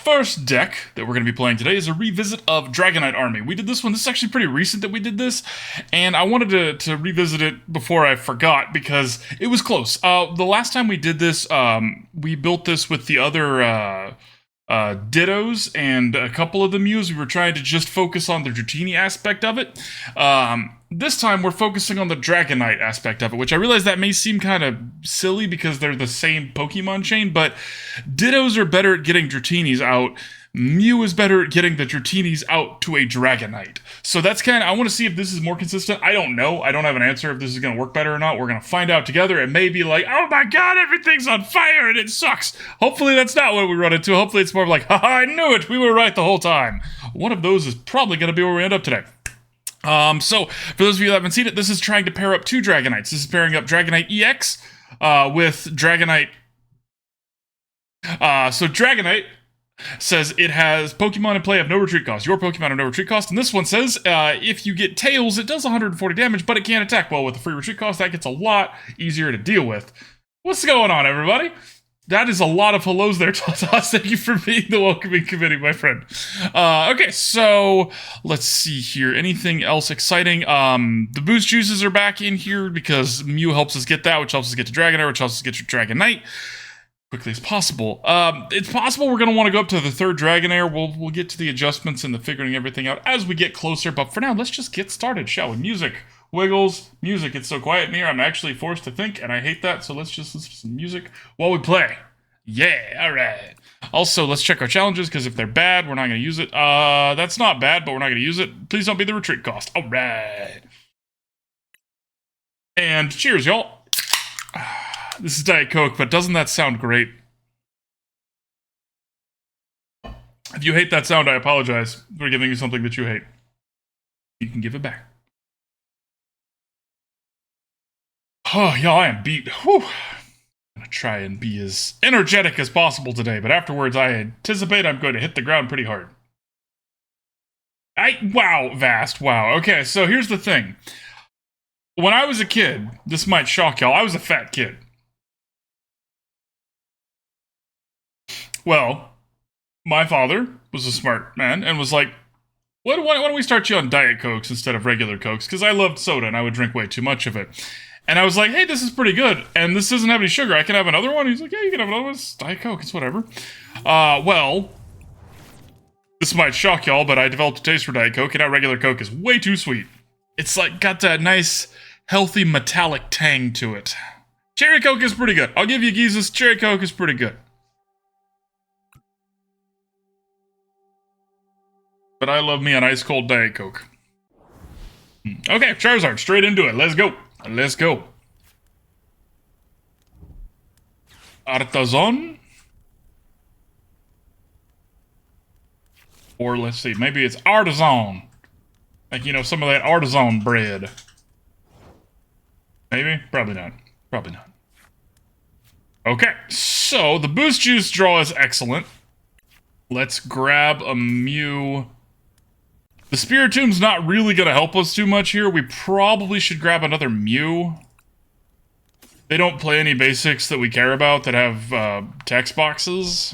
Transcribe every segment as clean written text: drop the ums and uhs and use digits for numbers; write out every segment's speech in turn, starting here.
first deck that we're going to be playing today is a revisit of Dragonite Army. We did this one. This is actually pretty recent that we did this, and I wanted to revisit it before I forgot because it was close. The last time we did this, we built this with the other Dittos and a couple of the Mews. We were trying to just focus on the Dratini aspect of it. This time we're focusing on the Dragonite aspect of it, which I realize that may seem kind of silly because they're the same Pokemon chain, but Dittos are better at getting Dratinis out. Mew is better at getting the Dratinis out to a Dragonite. So that's kind of, I want to see if this is more consistent. I don't know. I don't have an answer if this is going to work better or not. We're going to find out together. It may be like, oh my god, everything's on fire and it sucks. Hopefully that's not what we run into. Hopefully it's more of like, haha, I knew it. We were right the whole time. One of those is probably going to be where we end up today. So, for those of you that haven't seen it, this is trying to pair up two Dragonites. This is pairing up Dragonite EX with Dragonite. So Dragonite says it has Pokemon in play have no retreat cost. Your Pokemon have no retreat cost. And this one says, if you get Tails, it does 140 damage, but it can't attack. Well, with the free retreat cost, that gets a lot easier to deal with. What's going on, everybody? That is a lot of hellos there, Toss. Thank you for being the welcoming committee, my friend. Okay, so let's see here. Anything else exciting? The boost juices are back in here because Mew helps us get that, which helps us get to Dragonair, which helps us get to Dragonite quickly as possible. It's possible we're going to want to go up to the third Dragonair. We'll get to the adjustments and the figuring everything out as we get closer, but for now, let's just get started, shall we? Music. Wiggles, music. It's so quiet in here, I'm actually forced to think, and I hate that, so let's just listen to some music while we play. Yeah, alright. Also, let's check our challenges, because if they're bad, we're not going to use it. That's not bad, but we're not going to use it. Please don't be the retreat cost. Alright. And cheers, y'all. This is Diet Coke, but doesn't that sound great? If you hate that sound, I apologize for giving you something that you hate. You can give it back. Oh, y'all, I am beat. Whew. I'm gonna try and be as energetic as possible today, but afterwards I anticipate I'm going to hit the ground pretty hard. Wow, Vast, wow. Okay, so here's the thing. When I was a kid, this might shock y'all, I was a fat kid. Well, my father was a smart man and was like, why don't we start you on Diet Cokes instead of regular Cokes? Because I loved soda and I would drink way too much of it. And I was like, hey, this is pretty good, and this doesn't have any sugar. I can have another one? He's like, yeah, you can have another one. It's Diet Coke. It's whatever. Well, this might shock y'all, but I developed a taste for Diet Coke, and now regular Coke is way too sweet. It's like got that nice, healthy, metallic tang to it. Cherry Coke is pretty good. I'll give you geezes. Cherry Coke is pretty good. But I love me an ice-cold Diet Coke. Okay, Charizard, straight into it. Let's go. Let's go. Artisan? Or let's see, maybe it's artisan. Like, you know, some of that artisan bread. Maybe? Probably not. Probably not. Okay, so the boost juice draw is excellent. Let's grab a Mew. The Spiritomb's not really going to help us too much here. We probably should grab another Mew. They don't play any basics that we care about that have text boxes.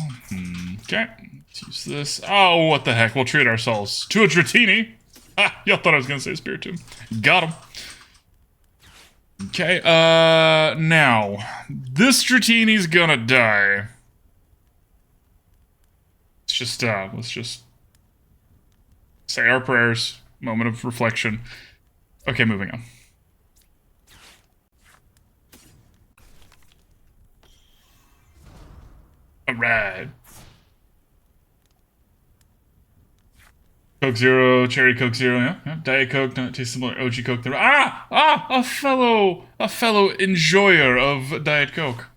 Okay, let's use this. Oh, what the heck. We'll treat ourselves to a Dratini. Ah, y'all thought I was going to say Spiritomb. Got him. Okay, now, this Dratini's gonna die. Let's just say our prayers. Moment of reflection. Okay, moving on. Alright. Coke Zero, Cherry Coke Zero, yeah. Diet Coke, not taste similar, OG Coke. A fellow enjoyer of Diet Coke.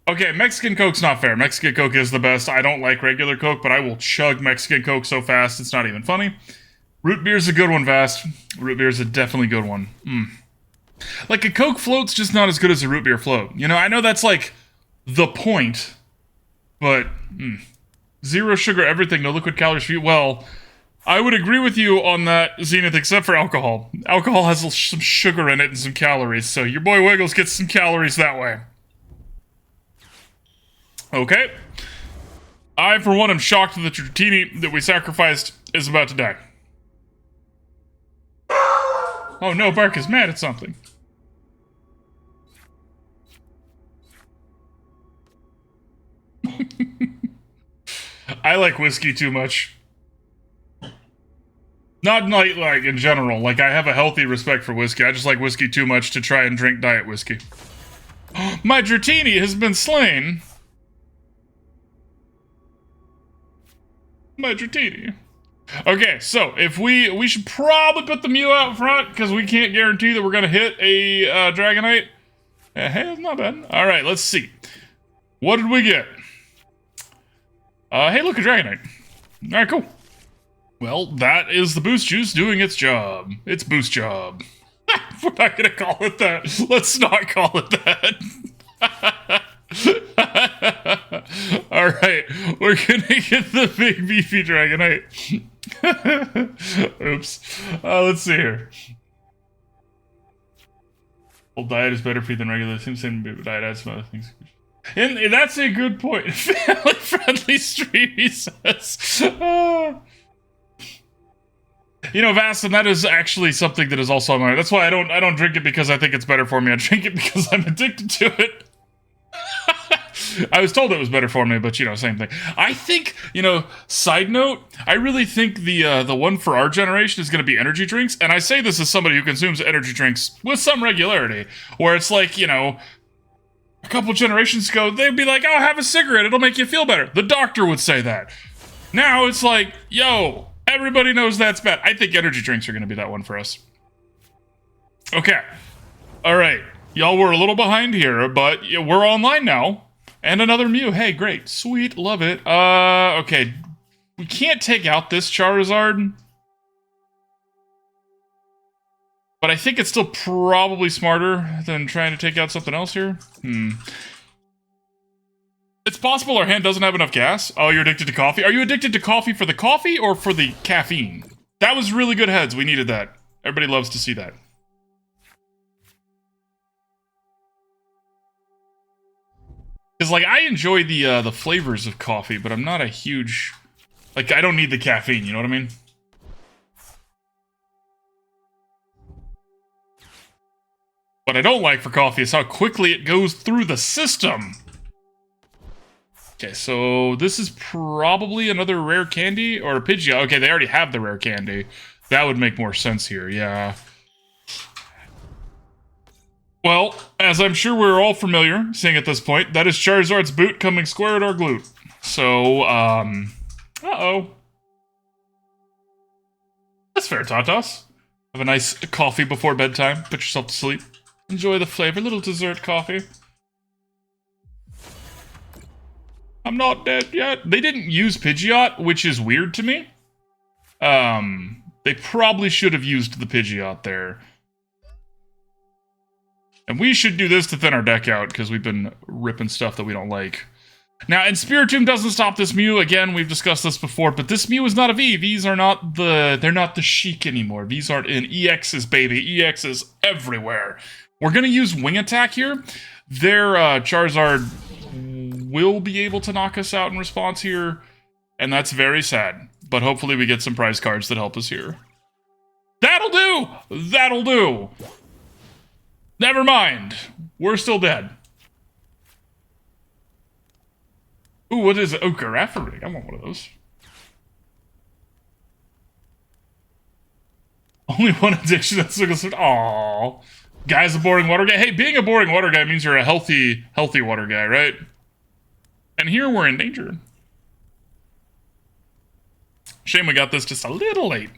Okay, Mexican Coke's not fair. Mexican Coke is the best. I don't like regular Coke, but I will chug Mexican Coke so fast it's not even funny. Root beer's a good one, Vast. Root beer's a definitely good one. Like, a Coke float's just not as good as a root beer float. You know, I know that's, like, the point, but, zero sugar everything, no liquid calories for you. Well, I would agree with you on that, Zenith, except for alcohol. Alcohol has some sugar in it and some calories, so your boy Wiggles gets some calories that way. Okay. I, for one, am shocked that the Dratini that we sacrificed is about to die. Oh no, Bark is mad at something. I like whiskey too much. Not like in general. Like, I have a healthy respect for whiskey. I just like whiskey too much to try and drink diet whiskey. My Dratini has been slain. My Dratini. Okay, so if we should probably put the Mew out front because we can't guarantee that we're gonna hit a Dragonite. Hey, it's not bad. All right, let's see. What did we get? Hey, look, a Dragonite. All right, cool. Well, that is the boost juice doing its job. Its boost job. We're not gonna call it that. Let's not call it that. Alright, we're gonna get the big beefy Dragonite. Oops. Let's see here. Well, diet is better for you than regular. It seems same diet adds some other things. And that's a good point. Family friendly stream, he says. You know, Vastin, that is actually something that is also on my mind. That's why I don't drink it because I think it's better for me. I drink it because I'm addicted to it. I was told it was better for me, but, you know, same thing. I think, you know, side note, I really think the one for our generation is going to be energy drinks. And I say this as somebody who consumes energy drinks with some regularity, where it's like, you know, a couple generations ago, they'd be like, oh, have a cigarette, it'll make you feel better. The doctor would say that. Now it's like, yo, everybody knows that's bad. I think energy drinks are going to be that one for us. Okay. All right. Y'all were a little behind here, but we're online now. And another Mew. Hey, great. Sweet. Love it. Okay. We can't take out this Charizard. But I think it's still probably smarter than trying to take out something else here. It's possible our hand doesn't have enough gas. Oh, you're addicted to coffee? Are you addicted to coffee for the coffee or for the caffeine? That was really good heads. We needed that. Everybody loves to see that. Because, like, I enjoy the flavors of coffee, but I'm not a huge... Like, I don't need the caffeine, you know what I mean? What I don't like for coffee is how quickly it goes through the system. Okay, so this is probably another Rare Candy or a Pidgeot. Okay, they already have the Rare Candy. That would make more sense here, yeah. Well, as I'm sure we're all familiar, seeing at this point, that is Charizard's boot coming square at our glute. So, uh-oh. That's fair, Tatas. Have a nice coffee before bedtime. Put yourself to sleep. Enjoy the flavor. Little dessert coffee. I'm not dead yet. They didn't use Pidgeot, which is weird to me. They probably should have used the Pidgeot there. And we should do this to thin our deck out, because we've been ripping stuff that we don't like. Now, and Spiritomb doesn't stop this Mew. Again, we've discussed this before, but this Mew is not a V. Vs are not they're not the chic anymore. Vs aren't in. EXs, baby. EXs everywhere. We're going to use Wing Attack here. Their Charizard will be able to knock us out in response here, and that's very sad. But hopefully we get some prize cards that help us here. That'll do! That'll do! Never mind. We're still dead. Ooh, what is it? Oh, Giraffering. I want one of those. Only one addiction that's aww. Guy's a boring water guy. Hey, being a boring water guy means you're a healthy water guy, right? And here we're in danger. Shame we got this just a little late.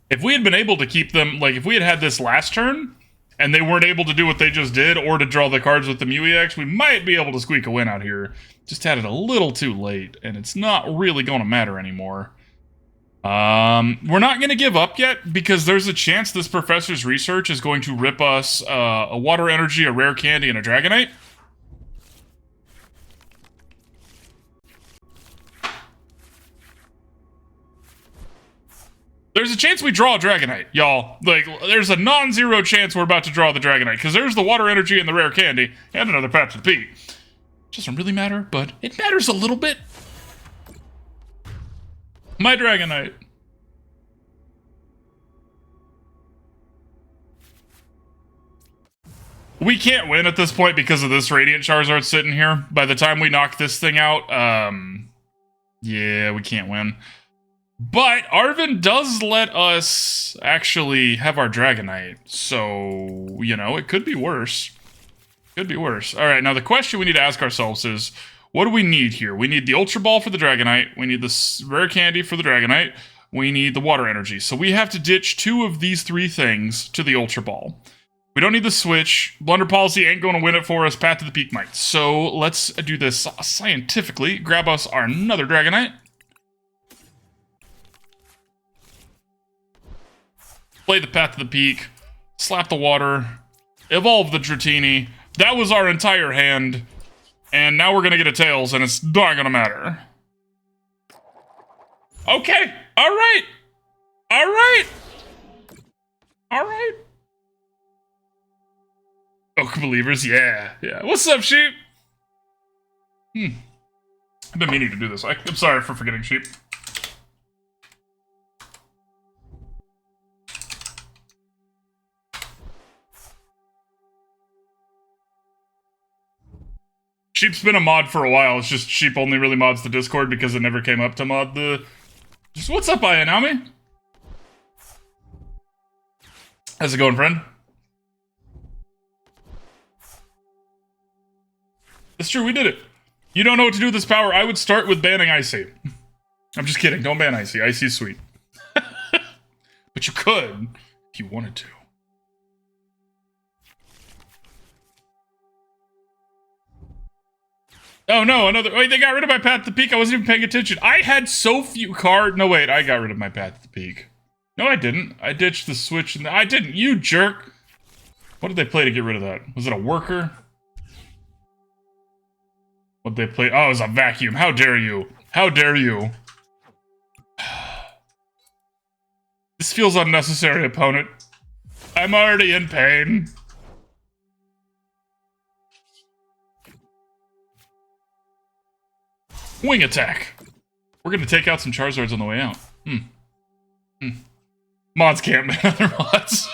If we had been able to keep them, like if we had had this last turn, and they weren't able to do what they just did, or to draw the cards with the Mew EX, we might be able to squeak a win out here. Just had it a little too late, and it's not really going to matter anymore. We're not going to give up yet, because there's a chance this Professor's Research is going to rip us a Water Energy, a Rare Candy, and a Dragonite. There's a chance we draw a Dragonite, y'all. Like, there's a non-zero chance we're about to draw the Dragonite, because there's the Water Energy and the Rare Candy, and another Patch of the Peak. Doesn't really matter, but it matters a little bit. My Dragonite. We can't win at this point because of this Radiant Charizard sitting here. By the time we knock this thing out, yeah, we can't win. But Arven does let us actually have our Dragonite. So, you know, it could be worse. Could be worse. All right, now the question we need to ask ourselves is, what do we need here? We need the Ultra Ball for the Dragonite. We need the Rare Candy for the Dragonite. We need the Water Energy. So we have to ditch 2 of these 3 things to the Ultra Ball. We don't need the Switch. Blunder Policy ain't going to win it for us. Path to the Peak might. So let's do this scientifically. Grab us our another Dragonite. Play the Path to the Peak. Slap the Water. Evolve the Dratini. That was our entire hand. And now we're going to get a Tails, and it's not going to matter. Okay. All right. All right. All right. Oak Believers, yeah. What's up, Sheep? I've been meaning to do this. I'm sorry for forgetting, Sheep. Sheep's been a mod for a while. It's just Sheep only really mods the Discord because it never came up to mod the... Just what's up, Ayanami? How's it going, friend? It's true, we did it. You don't know what to do with this power. I would start with banning Icy. I'm just kidding. Don't ban Icy. Icy's sweet. But you could if you wanted to. Oh no, another... Wait, they got rid of my Path to the Peak. I wasn't even paying attention. I had so few cards... No, wait, I got rid of my Path to the Peak. No, I didn't. I ditched the Switch and... I didn't, you jerk! What did they play to get rid of that? Was it a worker? What'd they play? Oh, it was a vacuum. How dare you? How dare you? This feels unnecessary, opponent. I'm already in pain. Wing attack. We're gonna take out some Charizards on the way out. Mods can't ban other mods.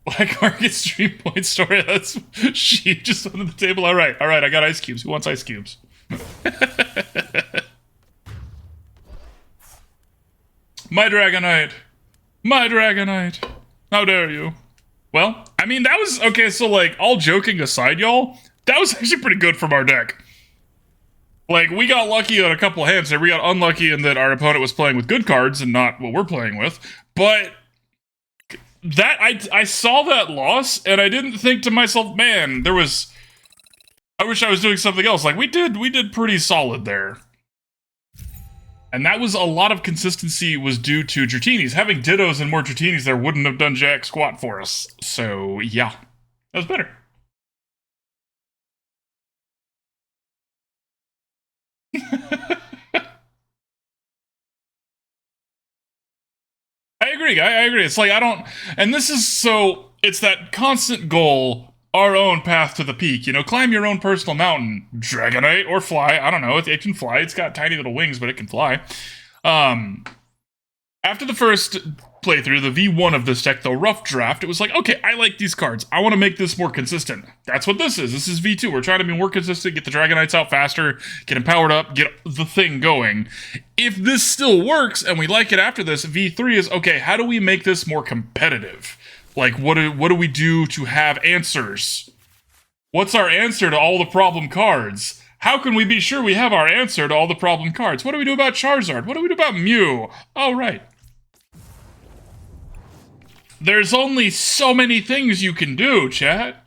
Black Market Stream Point Story. That's she just under the table. All right, I got ice cubes. Who wants ice cubes? My Dragonite. My Dragonite. How dare you? Well, I mean, that was... Okay, so, like, all joking aside, y'all, that was actually pretty good from our deck. Like, we got lucky on a couple hands there. We got unlucky in that our opponent was playing with good cards and not what we're playing with. But... that I saw that loss and I didn't think to myself, man, there was... I wish I was doing something else. Like, we did pretty solid there. And that was a lot of consistency was due to Dratinis. Having Dittos and more Dratinis there wouldn't have done jack squat for us. So, yeah. That was better. I agree, I agree. It's like, I don't... And this is so... It's that constant goal, our own path to the peak. You know, climb your own personal mountain. Dragonite or fly. I don't know. It can fly. It's got tiny little wings, but it can fly. After the first playthrough, the V1 of this deck, the rough draft, it was like, okay, I like these cards. I want to make this more consistent. That's what this is. This is V2. We're trying to be more consistent, get the Dragonites out faster, get them powered up, get the thing going. If this still works, and we like it after this, V3 is, okay, how do we make this more competitive? Like, what do we do to have answers? What's our answer to all the problem cards? How can we be sure we have our answer to all the problem cards? What do we do about Charizard? What do we do about Mew? Oh, right. There's only so many things you can do, chat.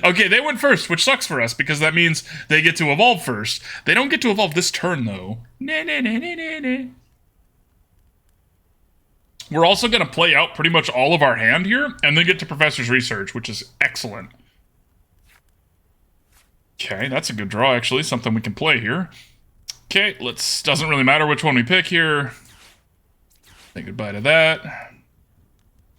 Okay, they went first, which sucks for us, because that means they get to evolve first. They don't get to evolve this turn, though. We're also going to play out pretty much all of our hand here, and then get to Professor's Research, which is excellent. Okay, that's a good draw, actually. Something we can play here. Okay, doesn't really matter which one we pick here. Say goodbye to that.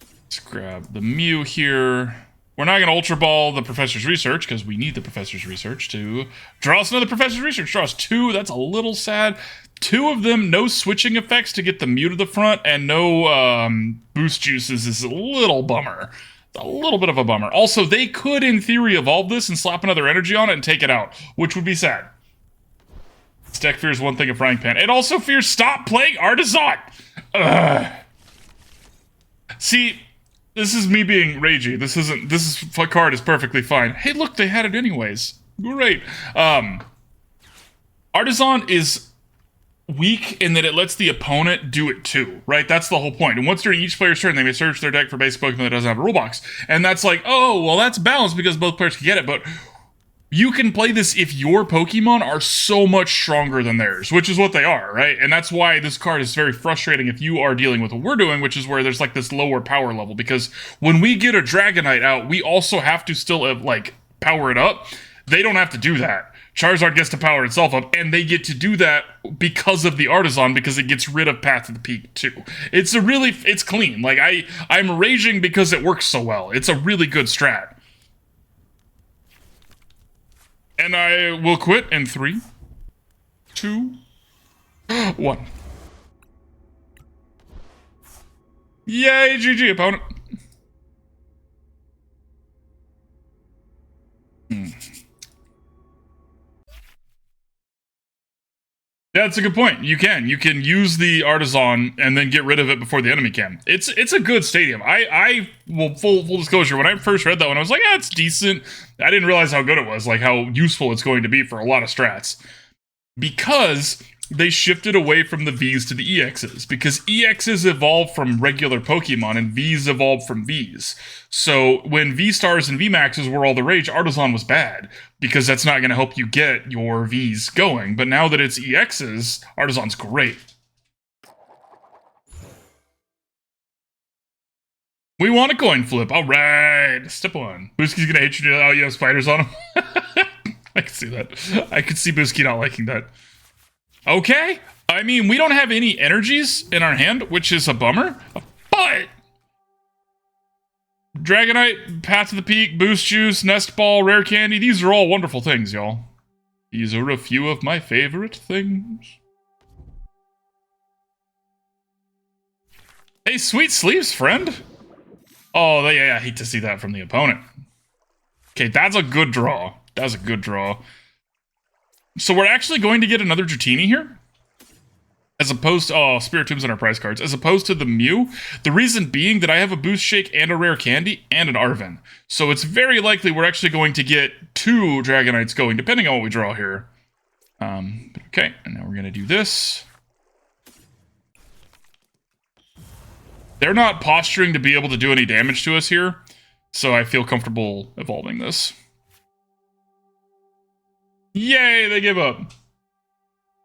Let's grab the Mew here. We're not going to Ultra Ball the Professor's Research because we need the Professor's Research to draw us another Professor's Research. Draw us 2. That's a little sad. 2 of them, no switching effects to get the Mew to the front, and no boost juices is a little bummer. It's a little bit of a bummer. Also, they could, in theory, evolve this and slap another energy on it and take it out, which would be sad. This deck fears one thing, a frying pan. It also fears stop playing Artisan! Ugh. See... This is me being ragey. This card is perfectly fine. Hey, look, they had it anyways. Great. Artisan is weak in that it lets the opponent do it too, right? That's the whole point. And once during each player's turn, they may search their deck for basic Pokemon that doesn't have a rule box. And that's like, oh, well, that's balanced because both players can get it, but you can play this if your Pokemon are so much stronger than theirs, which is what they are, right? And that's why this card is very frustrating if you are dealing with what we're doing, which is where there's like this lower power level. Because when we get a Dragonite out, we also have to still like power it up. They don't have to do that. Charizard gets to power itself up, and they get to do that because of the Artisan, because it gets rid of Path to the Peak too. It's clean. Like I'm raging because it works so well. It's a really good strat. And I will quit in 3, 2, 1. Yay, GG, opponent. Yeah, that's a good point. You can use the Artisan and then get rid of it before the enemy can. It's a good stadium. I will full disclosure, when I first read that one, I was like, yeah, it's decent. I didn't realize how good it was, like how useful it's going to be for a lot of strats. Because they shifted away from the Vs to the EXs, because EXs evolved from regular Pokemon and Vs evolved from Vs. So when V-Stars and V-Maxes were all the rage, Artisan was bad, because that's not going to help you get your Vs going. But now that it's EXs, Artisan's great. We want a coin flip. All right. Step 1. Booski's going to hit you. Oh, you have spiders on him? I can see that. I could see Booski not liking that. Okay. I mean, we don't have any energies in our hand, which is a bummer. But Dragonite, Path to the Peak, Boost Juice, Nest Ball, Rare Candy, these are all wonderful things, y'all. These are a few of my favorite things. Hey, sweet sleeves, friend. Oh, yeah, I hate to see that from the opponent. Okay, that's a good draw. That's a good draw. So we're actually going to get another Dratini here. As opposed to, oh, Spiritomb's in our prize cards. As opposed to the Mew. The reason being that I have a Boost Shake and a Rare Candy and an Arven. So it's very likely we're actually going to get 2 Dragonites going, depending on what we draw here. Okay, and now we're going to do this. They're not posturing to be able to do any damage to us here. So I feel comfortable evolving this. Yay, they give up.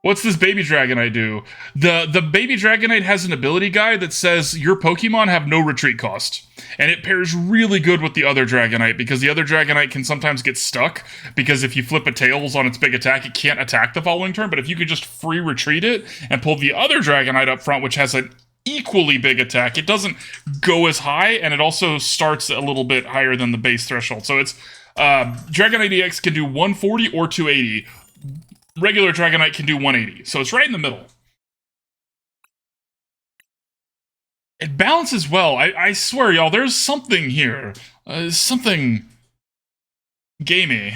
What's this baby Dragonite do? The baby Dragonite has an ability guide that says your Pokemon have no retreat cost. And it pairs really good with the other Dragonite, because the other Dragonite can sometimes get stuck, because if you flip a Tails on its big attack, it can't attack the following turn. But if you could just free retreat it and pull the other Dragonite up front, which has an equally big attack, it doesn't go as high, and it also starts a little bit higher than the base threshold. So it's Dragonite EX can do 140 or 280. Regular Dragonite can do 180. So it's right in the middle. It balances well. I swear, y'all, there's something here. Something gamey.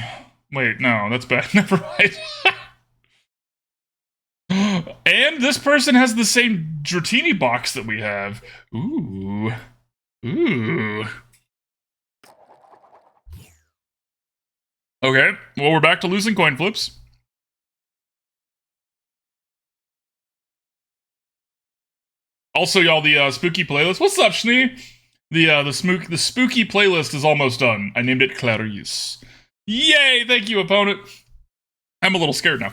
Wait, no, that's bad. Never mind. And this person has the same Dratini box that we have. Ooh. Ooh. Okay, well, we're back to losing coin flips. Also, y'all, the spooky playlist. What's up, Schnee? The spooky playlist is almost done. I named it Clarice. Yay! Thank you, opponent. I'm a little scared now.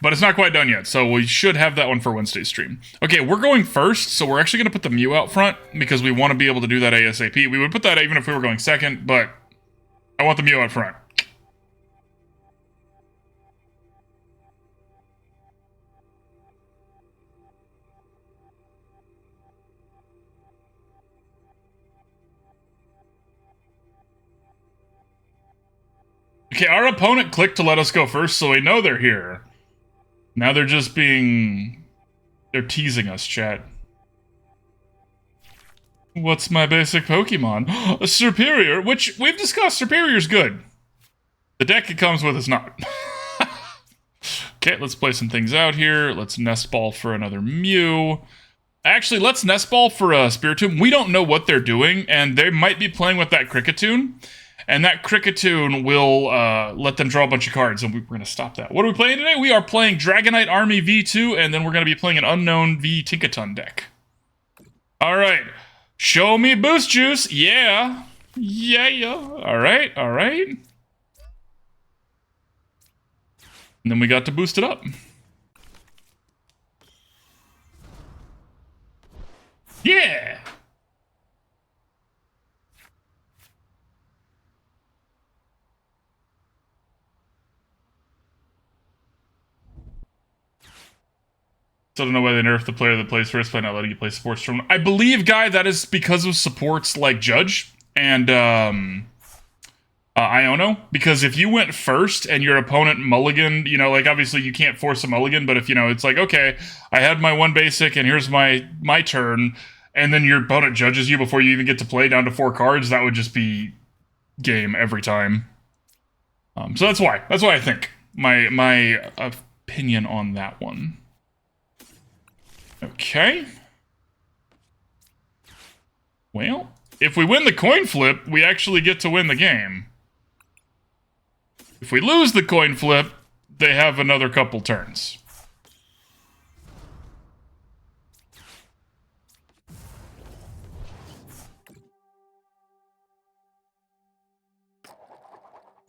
But it's not quite done yet, so we should have that one for Wednesday's stream. Okay, we're going first, so we're actually going to put the Mew out front, because we want to be able to do that ASAP. We would put that even if we were going second, but I want the Mew out front. Okay, our opponent clicked to let us go first, so we know they're here. Now they're just being... They're teasing us, chat. What's my basic Pokemon? A Superior, which we've discussed. Superior's good. The deck it comes with is not. Okay, let's play some things out here. Let's Nest Ball for another Mew. Actually, let's Nest Ball for a Spiritomb. We don't know what they're doing, and they might be playing with that Cricketune. And that Cricketune will let them draw a bunch of cards, and we're going to stop that. What are we playing today? We are playing Dragonite Army V2, and then we're going to be playing an Unknown V Tinkaton deck. All right. Show me Boost Juice. Yeah. Yeah. All right. All right. And then we got to boost it up. Yeah. So I don't know why they nerfed the player that plays first by not letting you play supports from. I believe, Guy, that is because of supports like Judge and Iono. Because if you went first and your opponent mulliganed, you know, like obviously you can't force a mulligan, but if, you know, it's like, okay, I had my one basic and here's my turn, and then your opponent judges you before you even get to play down to 4 cards, that would just be game every time. So that's why I think my opinion on that one. Okay. Well, if we win the coin flip, we actually get to win the game. If we lose the coin flip, they have another couple turns.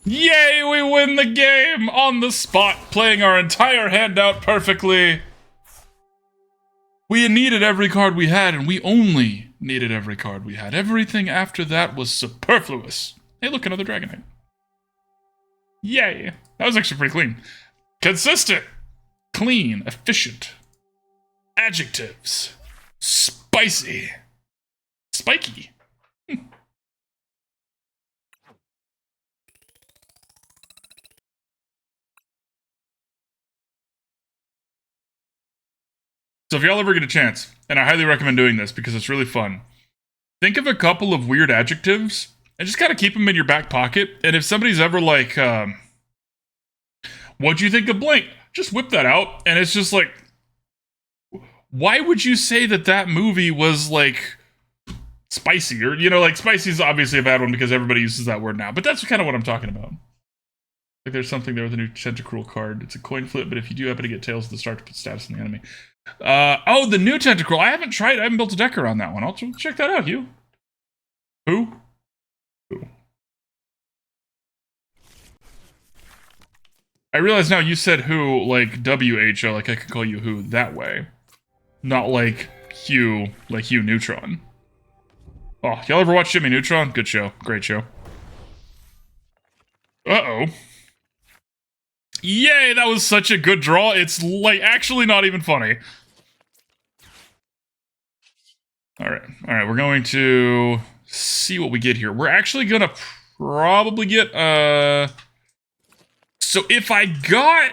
Yay, we win the game on the spot, playing our entire hand out perfectly. We needed every card we had, and we only needed every card we had. Everything after that was superfluous. Hey, look, another Dragonite. Yay. That was actually pretty clean. Consistent. Clean. Efficient. Adjectives. Spicy. Spiky. So if y'all ever get a chance, and I highly recommend doing this because it's really fun, think of a couple of weird adjectives and just kind of keep them in your back pocket. And if somebody's ever like, what'd you think of blank? Just whip that out. And it's just like, why would you say that that movie was like spicy? Or, you know, like spicy is obviously a bad one because everybody uses that word now. But that's kind of what I'm talking about. Like there's something there with a new Tentacruel card. It's a coin flip, but if you do happen to get Tails at the start to put status on the enemy. Oh, the new Tentacruel. I haven't tried. I haven't built a deck around that one. I'll check that out, Hugh. Who? I realize now you said who, like W-H-O, like I could call you who that way. Not like Hugh, like Hugh Neutron. Oh, y'all ever watch Jimmy Neutron? Good show. Great show. Uh-oh. Yay, that was such a good draw. It's, like, actually not even funny. Alright, we're going to see what we get here. We're actually gonna probably get, so if I got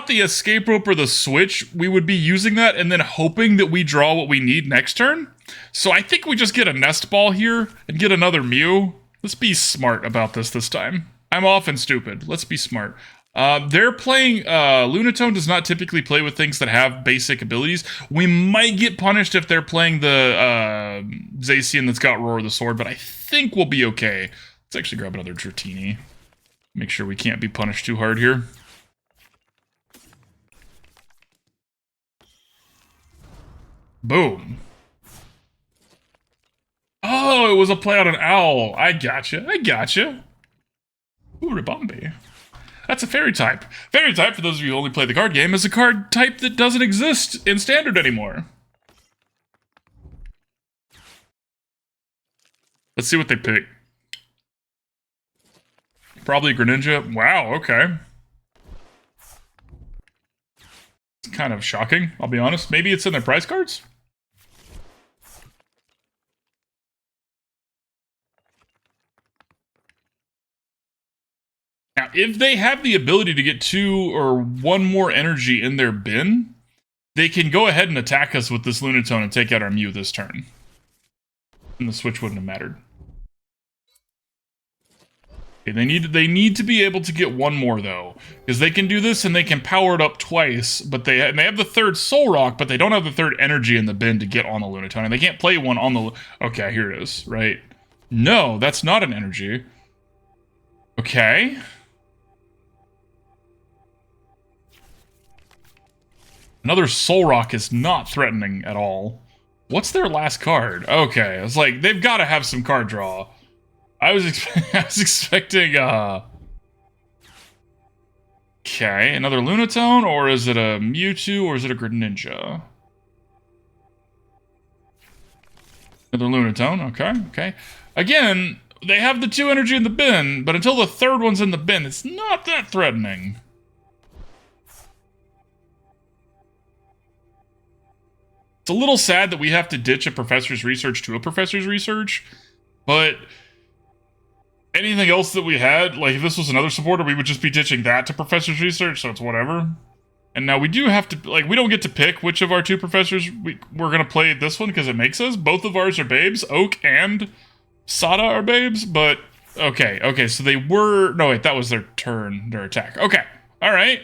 the escape rope or the switch, we would be using that and then hoping that we draw what we need next turn. So I think we just get a Nest Ball here and get another Mew. Let's be smart about this time. I'm often stupid. Let's be smart. They're playing, Lunatone does not typically play with things that have basic abilities. We might get punished if they're playing the, Zacian that's got Roar of the Sword, but I think we'll be okay. Let's actually grab another Dratini. Make sure we can't be punished too hard here. Boom. Oh, it was a play on an owl. I gotcha. Ooh, Ribombi. That's a fairy type. Fairy type, for those of you who only play the card game, is a card type that doesn't exist in Standard anymore. Let's see what they pick. Probably Greninja. Wow, okay. It's kind of shocking, I'll be honest. Maybe it's in their prize cards? if they have the ability to get 2 or 1 more energy in their bin, they can go ahead and attack us with this Lunatone and take out our Mew this turn. And the switch wouldn't have mattered. Okay, they need to be able to get 1 more, though. Because they can do this and they can power it up twice, but they have the 3rd Soul Rock, but they don't have the 3rd energy in the bin to get on the Lunatone. And they can't play one on the... Okay, here it is, right? No, that's not an energy. Okay. Another Soul Rock is not threatening at all. What's their last card? Okay, I was like, they've got to have some card draw. I was expecting, Okay, another Lunatone, or is it a Mewtwo, or is it a Greninja? Another Lunatone, okay. Again, they have the 2 energy in the bin, but until the 3rd one's in the bin, it's not that threatening. It's a little sad that we have to ditch a Professor's Research to a Professor's Research, but anything else that we had, like if this was another supporter, we would just be ditching that to Professor's Research, so it's whatever. And now we do have to, like, we don't get to pick which of our 2 professors we're going to play this one because it makes us. Both of ours are babes. Oak and Sada are babes, but okay, so they were, no wait, that was their turn, their attack. Okay, all right.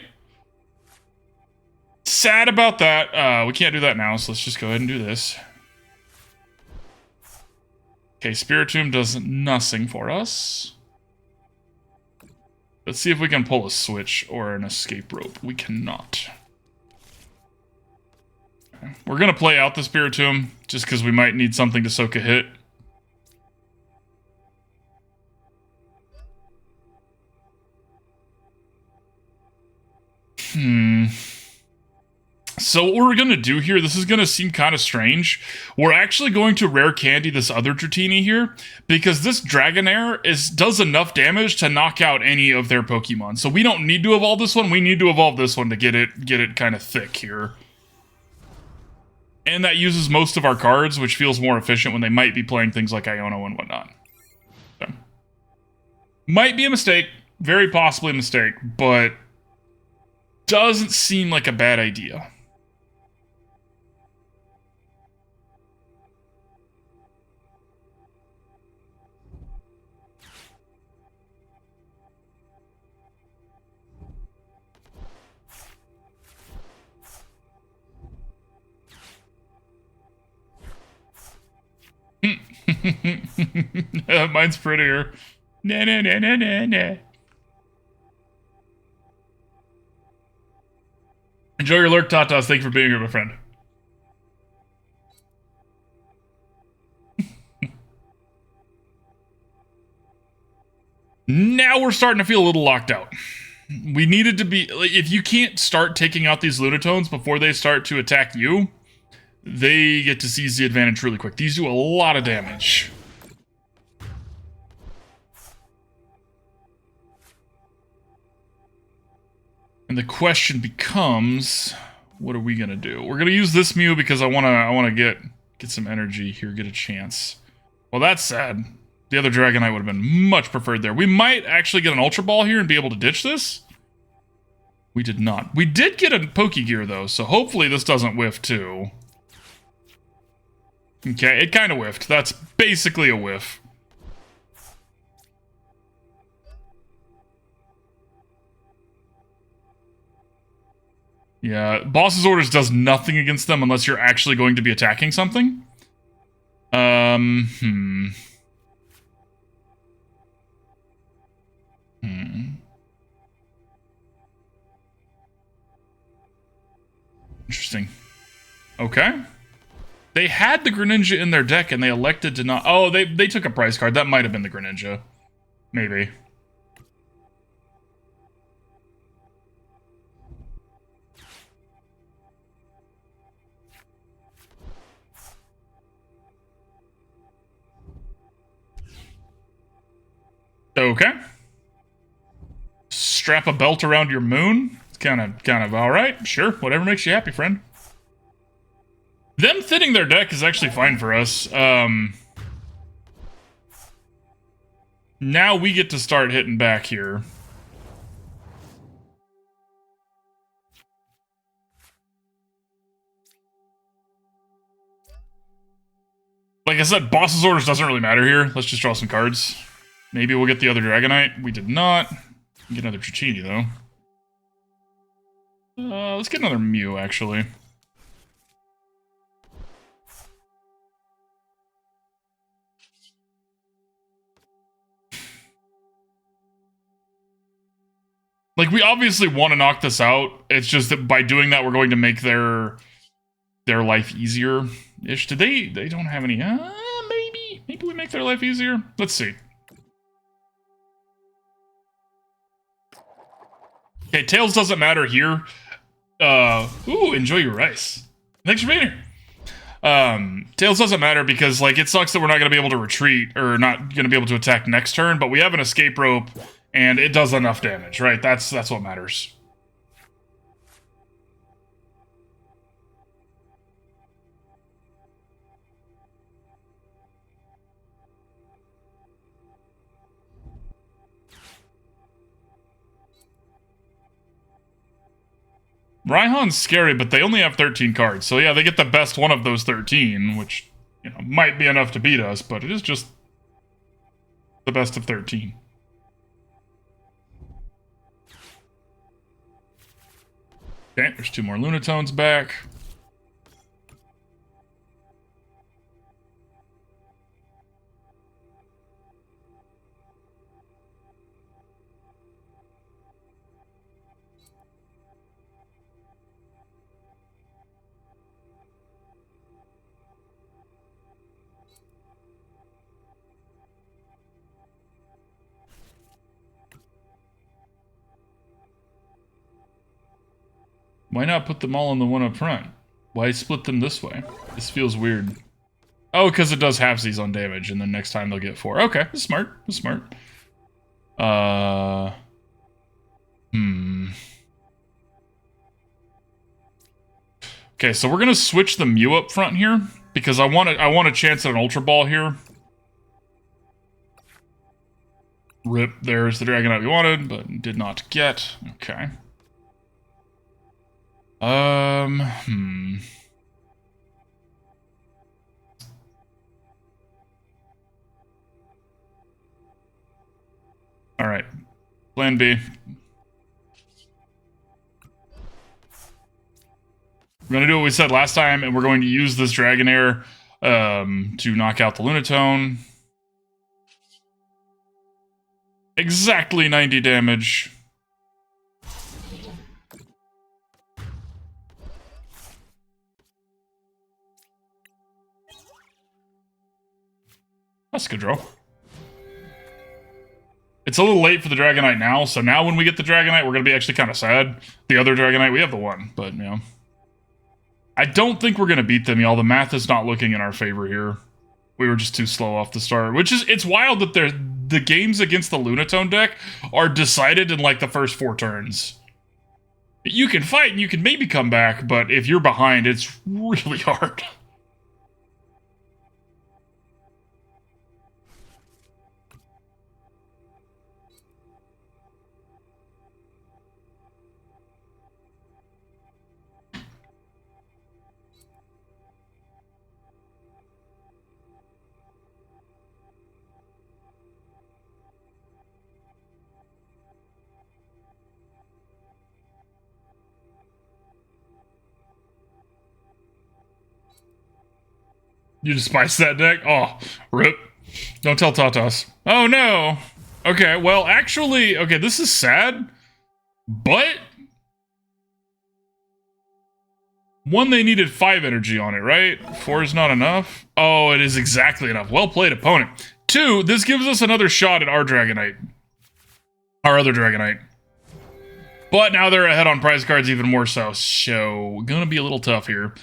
Sad about that. We can't do that now, so let's just go ahead and do this. Okay, Spiritomb does nothing for us. Let's see if we can pull a switch or an escape rope. We cannot. Okay. We're going to play out the Spiritomb just because we might need something to soak a hit. So what we're going to do here, this is going to seem kind of strange. We're actually going to Rare Candy this other Dratini here, because this Dragonair does enough damage to knock out any of their Pokemon. So we don't need to evolve this one, we need to evolve this one to get it kind of thick here. And that uses most of our cards, which feels more efficient when they might be playing things like Iono and whatnot. So, might be a mistake, very possibly a mistake, but doesn't seem like a bad idea. Mine's prettier. Nah. Enjoy your lurk, Tatas. Thank you for being here, my friend. Now we're starting to feel a little locked out. We needed to be... Like, if you can't start taking out these Lunatones before they start to attack you, they get to seize the advantage really quick. These do a lot of damage. And the question becomes, what are we gonna do? We're gonna use this Mew because I wanna get some energy here, get a chance. Well, that's sad. The other Dragonite would have been much preferred there. We might actually get an Ultra Ball here and be able to ditch this. We did not. We did get a Pokégear though, so hopefully this doesn't whiff too. Okay, it kind of whiffed. That's basically a whiff. Yeah, Boss's Orders does nothing against them unless you're actually going to be attacking something. Interesting. Okay. They had the Greninja in their deck and they elected to not... Oh, they took a prize card. That might have been the Greninja. Maybe. Okay. Strap a belt around your moon. It's kind of all right. Sure, whatever makes you happy, friend. Them thinning their deck is actually fine for us. Now we get to start hitting back here. Like I said, boss's orders doesn't really matter here. Let's just draw some cards. Maybe we'll get the other Dragonite. We did not. Get another Dratini, though. Let's get another Mew, actually. Like, we obviously want to knock this out. It's just that by doing that, we're going to make their life easier-ish. Did they don't have any... Maybe we make their life easier? Let's see. Okay, Tails doesn't matter here. Ooh, enjoy your rice. Thanks for being here. Tails doesn't matter because, like, it sucks that we're not going to be able to retreat, or not going to be able to attack next turn, but we have an escape rope, and it does enough damage, right? That's what matters. Raihan's scary, but they only have 13 cards. So yeah, they get the best one of those 13, which, you know, might be enough to beat us, but it is just the best of 13. Okay, there's 2 more Lunatones back. Why not put them all in the one up front? Why split them this way? This feels weird. Oh, because it does halvesies on damage, and then next time they'll get 4. Okay, that's smart. That's smart. Okay, so we're gonna switch the Mew up front here because I want a chance at an Ultra Ball here. Rip. There's the Dragonite we wanted, but did not get. Okay. All right. Plan B. We're going to do what we said last time, and we're going to use this Dragonair to knock out the Lunatone. Exactly 90 damage. That's a good draw. It's a little late for the Dragonite now, so now when we get the Dragonite, we're going to be actually kind of sad. The other Dragonite, we have the one, but, you know. I don't think we're going to beat them, y'all. The math is not looking in our favor here. We were just too slow off the start, which is, it's wild that the games against the Lunatone deck are decided in, like, the first 4 turns. You can fight and you can maybe come back, but if you're behind, it's really hard. You despise that deck? Oh, rip. Don't tell Tatas. Oh, no. Okay, well, actually, okay, this is sad, but... One, they needed 5 energy on it, right? 4 is not enough? Oh, it is exactly enough. Well played, opponent. 2, this gives us another shot at our Dragonite. Our other Dragonite. But now they're ahead on prize cards even more so, gonna be a little tough here.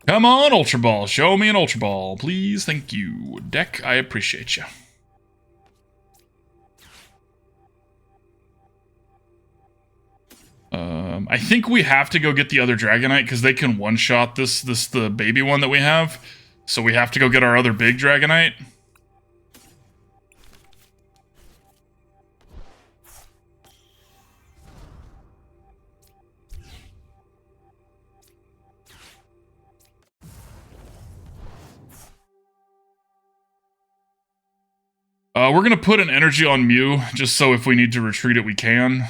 Come on, Ultra Ball. Show me an Ultra Ball, please. Thank you. Deck, I appreciate you. I think we have to go get the other Dragonite because they can one-shot the baby one that we have. So we have to go get our other big Dragonite. We're going to put an energy on Mew, just so if we need to retreat it, we can.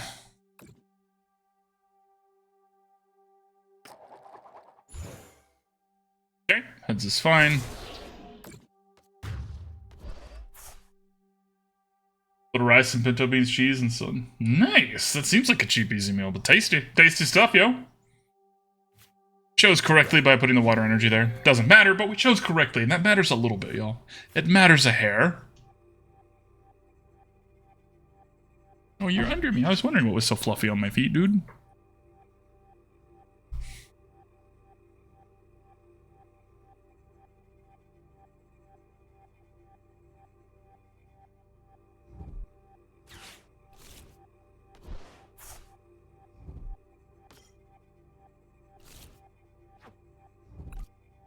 Okay, heads is fine. Little rice and pinto beans, cheese, and so nice. That seems like a cheap, easy meal, but tasty. Tasty stuff, yo. Chose correctly by putting the water energy there. Doesn't matter, but we chose correctly, and that matters a little bit, y'all. It matters a hair. Oh, you're under me. I was wondering what was so fluffy on my feet, dude.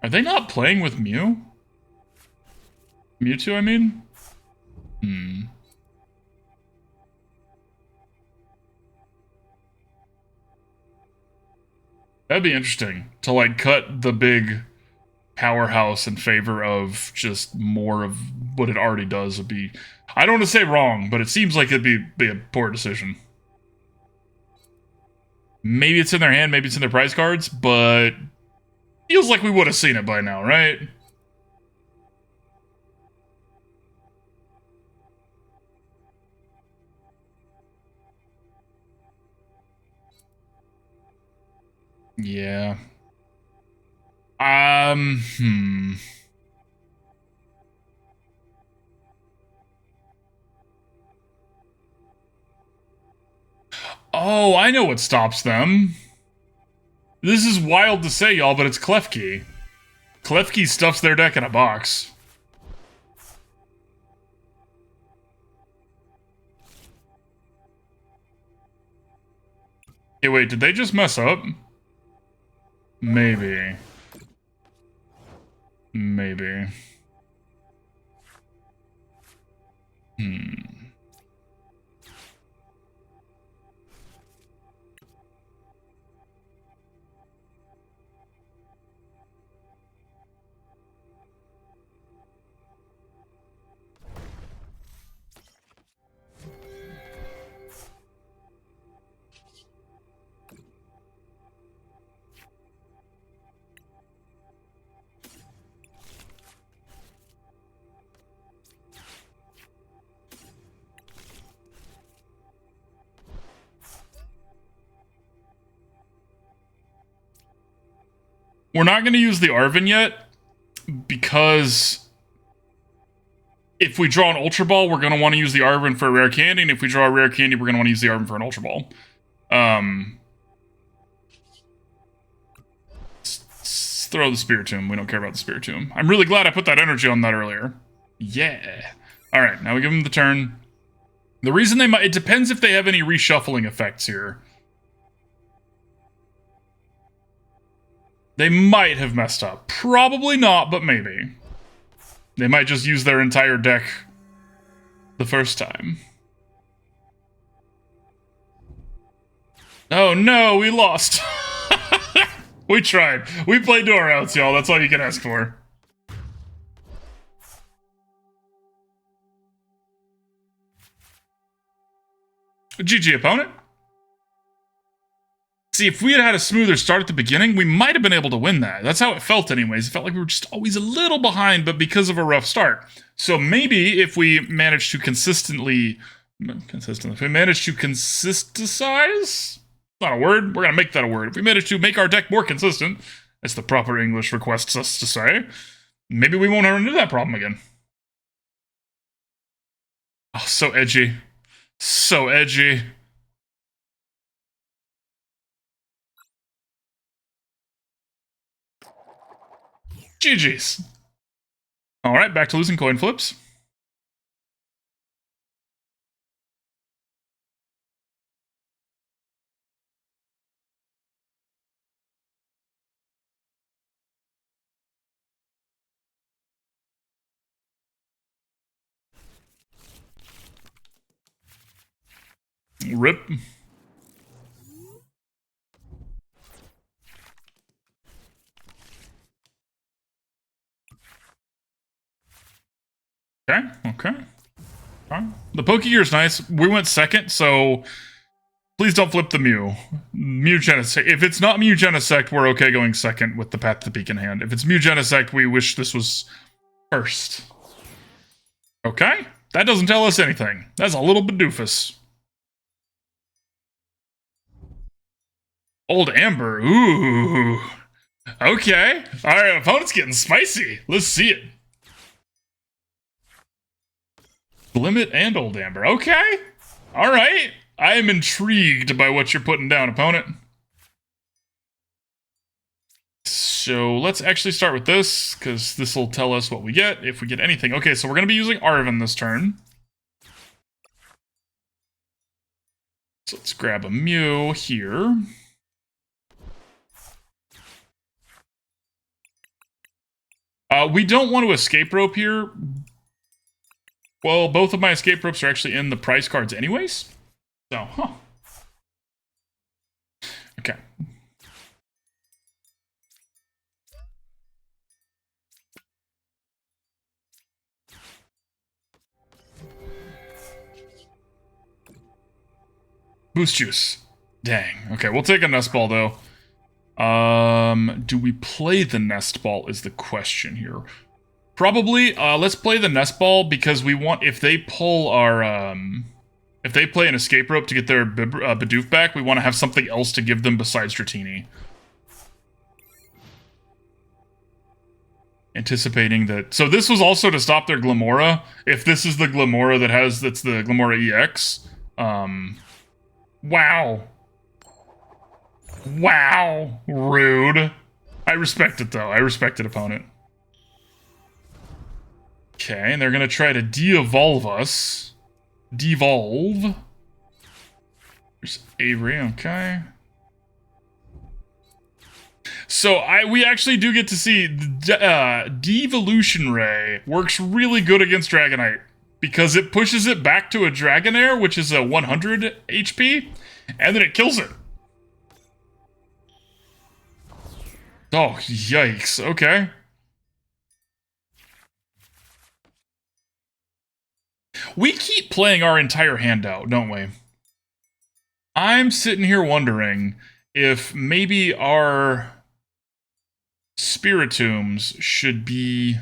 Are they not playing with Mew? Mewtwo, I mean? That'd be interesting to, like, cut the big powerhouse in favor of just more of what it already does would be... I don't want to say wrong, but it seems like it'd be a poor decision. Maybe it's in their hand, maybe it's in their prize cards, but... feels like we would have seen it by now, right? Yeah. Oh, I know what stops them. This is wild to say, y'all, but it's Klefki. Klefki stuffs their deck in a box. Hey, wait, did they just mess up? Maybe. Maybe. We're not going to use the Arven yet, because if we draw an Ultra Ball, we're going to want to use the Arven for a Rare Candy, and if we draw a Rare Candy, we're going to want to use the Arven for an Ultra Ball. Let's throw the Spiritomb. We don't care about the Spiritomb. I'm really glad I put that energy on that earlier. Yeah. Alright, now we give them the turn. The reason they might... it depends if they have any reshuffling effects here. They might have messed up. Probably not, but maybe. They might just use their entire deck the first time. Oh no, we lost. We tried. We played to our outs, y'all. That's all you can ask for. GG, opponent. See, if we had had a smoother start at the beginning, we might have been able to win that. That's how it felt anyways. It felt like we were just always a little behind, but because of a rough start. So maybe if we manage to consistently... if we manage to consisticize? Not a word. We're going to make that a word. If we manage to make our deck more consistent, as the proper English requests us to say, maybe we won't run into that problem again. Oh, so edgy. So edgy. GG's. Alright, back to losing coin flips. Rip. Okay, okay. Okay. The Pokégear is nice. We went second, so please don't flip the Mew. Mew Genesect. If it's not Mew Genesect, we're okay going second with the Path to Peak in hand. If it's Mew Genesect, we wish this was first. Okay? That doesn't tell us anything. That's a little bit doofus. Old Amber. Ooh. Okay. Alright, opponent's getting spicy. Let's see it. Limit and Old Amber. Okay. Alright. I am intrigued by what you're putting down, opponent. So let's actually start with this, because this will tell us what we get, if we get anything. Okay, so we're going to be using Arven this turn. So let's grab a Mew here. We don't want to escape rope here. Well, both of my escape ropes are actually in the prize cards anyways. So, Okay. Boost juice. Dang. Okay, we'll take a Nest Ball, though. Do we play the Nest Ball is the question here. Probably. Let's play the Nest Ball because we want, if they pull our, if they play an escape rope to get their Bidoof back, we want to have something else to give them besides Dratini. Anticipating that. So this was also to stop their Glamora. If this is the Glamora that's the Glamora EX. Wow. Wow. Rude. I respect it, though. I respect it, opponent. Okay, and they're going to try to de-evolve us. Devolve. There's Avery, okay. So we actually do get to see Devolution Ray works really good against Dragonite because it pushes it back to a Dragonair, which is a 100 HP, and then it kills it. Oh, yikes. Okay. We keep playing our entire hand out, don't we? I'm sitting here wondering if maybe our Spiritombs should be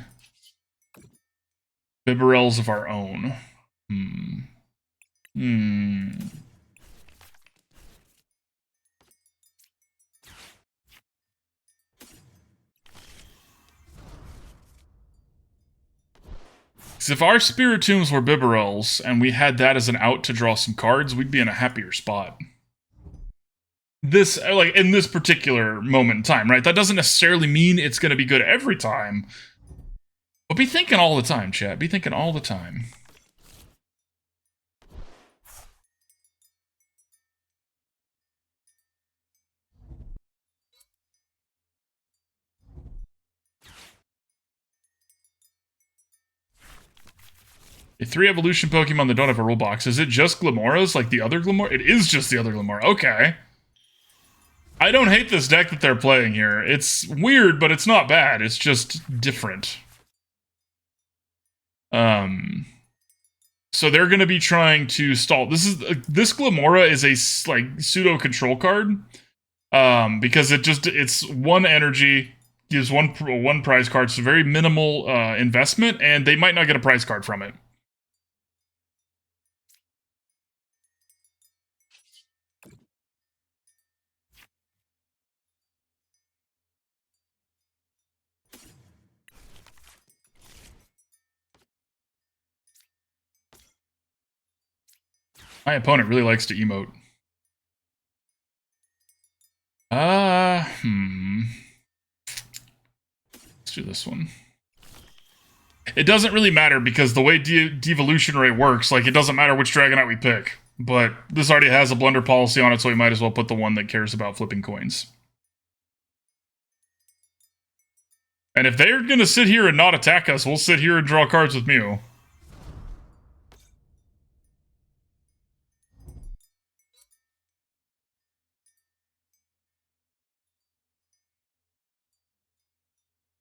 Bibarels of our own. Because if our Spiritombs were Bibarels, and we had that as an out to draw some cards, we'd be in a happier spot. This, like, in this particular moment in time, right? That doesn't necessarily mean it's going to be good every time. But be thinking all the time, chat. Be thinking all the time. The 3 evolution Pokemon that don't have a rule box. Is it just Glamoras like the other Glamora? It is just the other Glamora. Okay. I don't hate this deck that they're playing here. It's weird, but it's not bad. It's just different. So they're going to be trying to stall. This Glamora is a like pseudo control card. Because it's 1 energy, gives one prize card, so very minimal investment, and they might not get a prize card from it. My opponent really likes to emote. Let's do this one. It doesn't really matter because the way Devolution Ray works, like, it doesn't matter which Dragonite we pick. But this already has a Blunder Policy on it, so we might as well put the one that cares about flipping coins. And if they're gonna sit here and not attack us, we'll sit here and draw cards with Mew.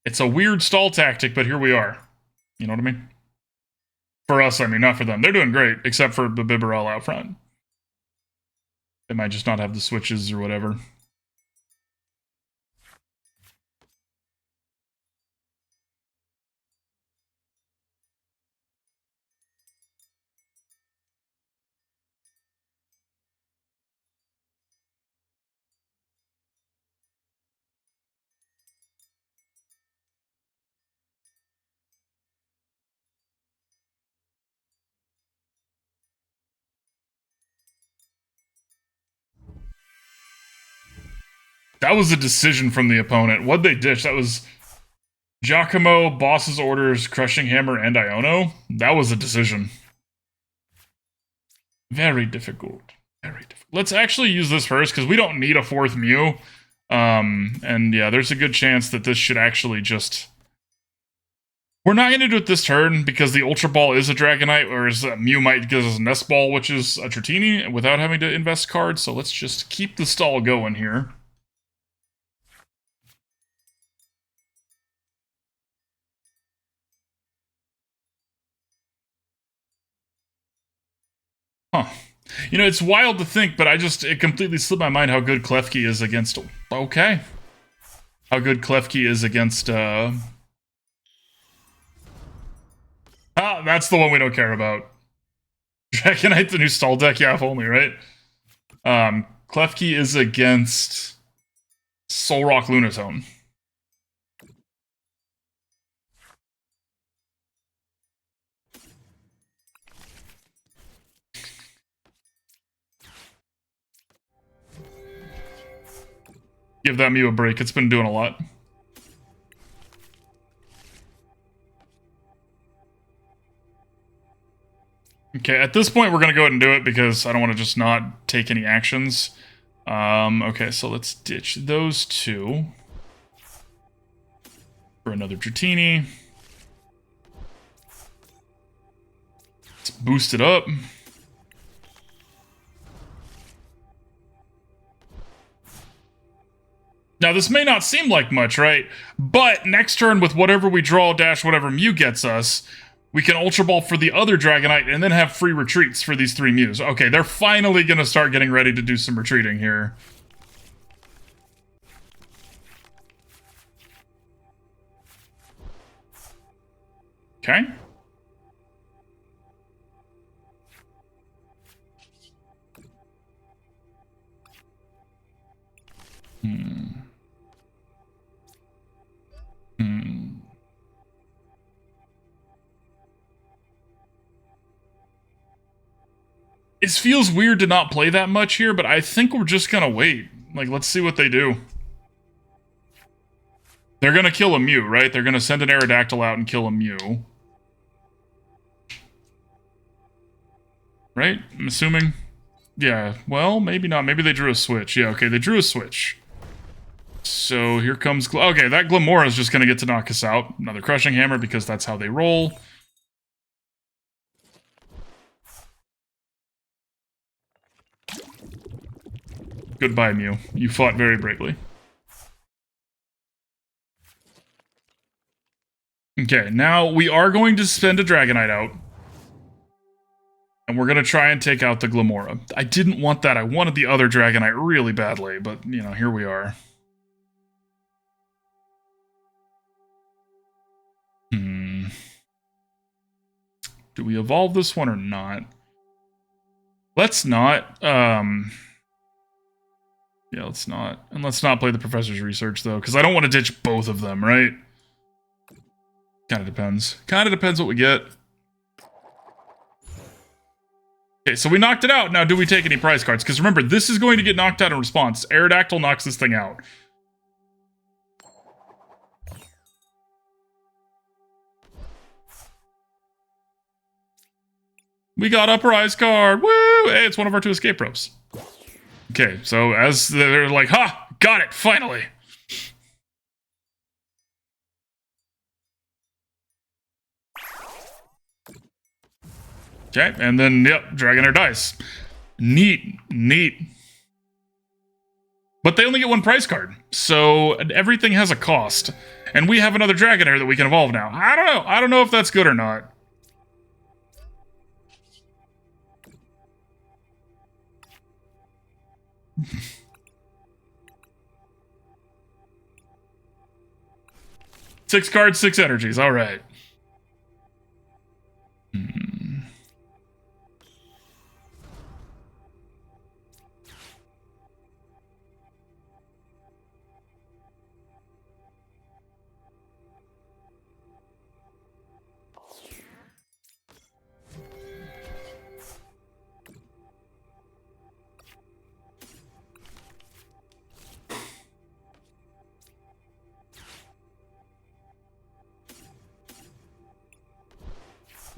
It's a weird stall tactic, but here we are. You know what I mean? For us, I mean, not for them. They're doing great, except for the Bibarel out front. They might just not have the switches or whatever. That was a decision from the opponent. What'd they ditch? That was Giacomo, Boss's Orders, Crushing Hammer, and Iono. That was a decision. Very difficult. Very difficult. Let's actually use this first, because we don't need a fourth Mew. And yeah, there's a good chance that this should actually just... We're not going to do it this turn, because the Ultra Ball is a Dragonite, whereas Mew might give us a Nest Ball, which is a Dratini, without having to invest cards. So let's just keep the stall going here. Huh. You know, it's wild to think, but it completely slipped my mind how good Klefki is against... Okay. How good Klefki is against, that's the one we don't care about. Dragonite, the new stall deck? Yeah, if only, right? Klefki is against Solrock Lunatone. Give that Mew a break. It's been doing a lot. Okay, at this point, we're going to go ahead and do it because I don't want to just not take any actions. Okay, so let's ditch those two for another Dratini. Let's boost it up. Now, this may not seem like much, right? But next turn, with whatever we draw dash whatever Mew gets us, we can Ultra Ball for the other Dragonite and then have free retreats for these three Mews. Okay, they're finally going to start getting ready to do some retreating here. Okay. It feels weird to not play that much here, but I think we're just gonna wait. Like, let's see what they do. They're gonna kill a Mew, right? They're gonna send an Aerodactyl out and kill a Mew. Right? I'm assuming. Yeah, well, maybe not. Maybe they drew a switch. Yeah, okay, they drew a switch. So here comes... Okay, that Glamora is just gonna get to knock us out. Another Crushing Hammer, because that's how they roll. Goodbye, Mew. You fought very bravely. Okay, now we are going to send a Dragonite out. And we're going to try and take out the Glamora. I didn't want that. I wanted the other Dragonite really badly, but, you know, here we are. Do we evolve this one or not? Let's not. Yeah, let's not. And let's not play the Professor's Research, though, because I don't want to ditch both of them, right? Kind of depends. Kind of depends what we get. Okay, so we knocked it out. Now, do we take any prize cards? Because remember, this is going to get knocked out in response. Aerodactyl knocks this thing out. We got a prize card! Woo! Hey, it's one of our 2 escape ropes. Okay, so as they're like, ha! Got it! Finally! Okay, and then, yep, Dragonair dies. Neat, neat. But they only get 1 prize card, so everything has a cost. And we have another Dragonair that we can evolve now. I don't know if that's good or not. Six cards, 6 energies. All right.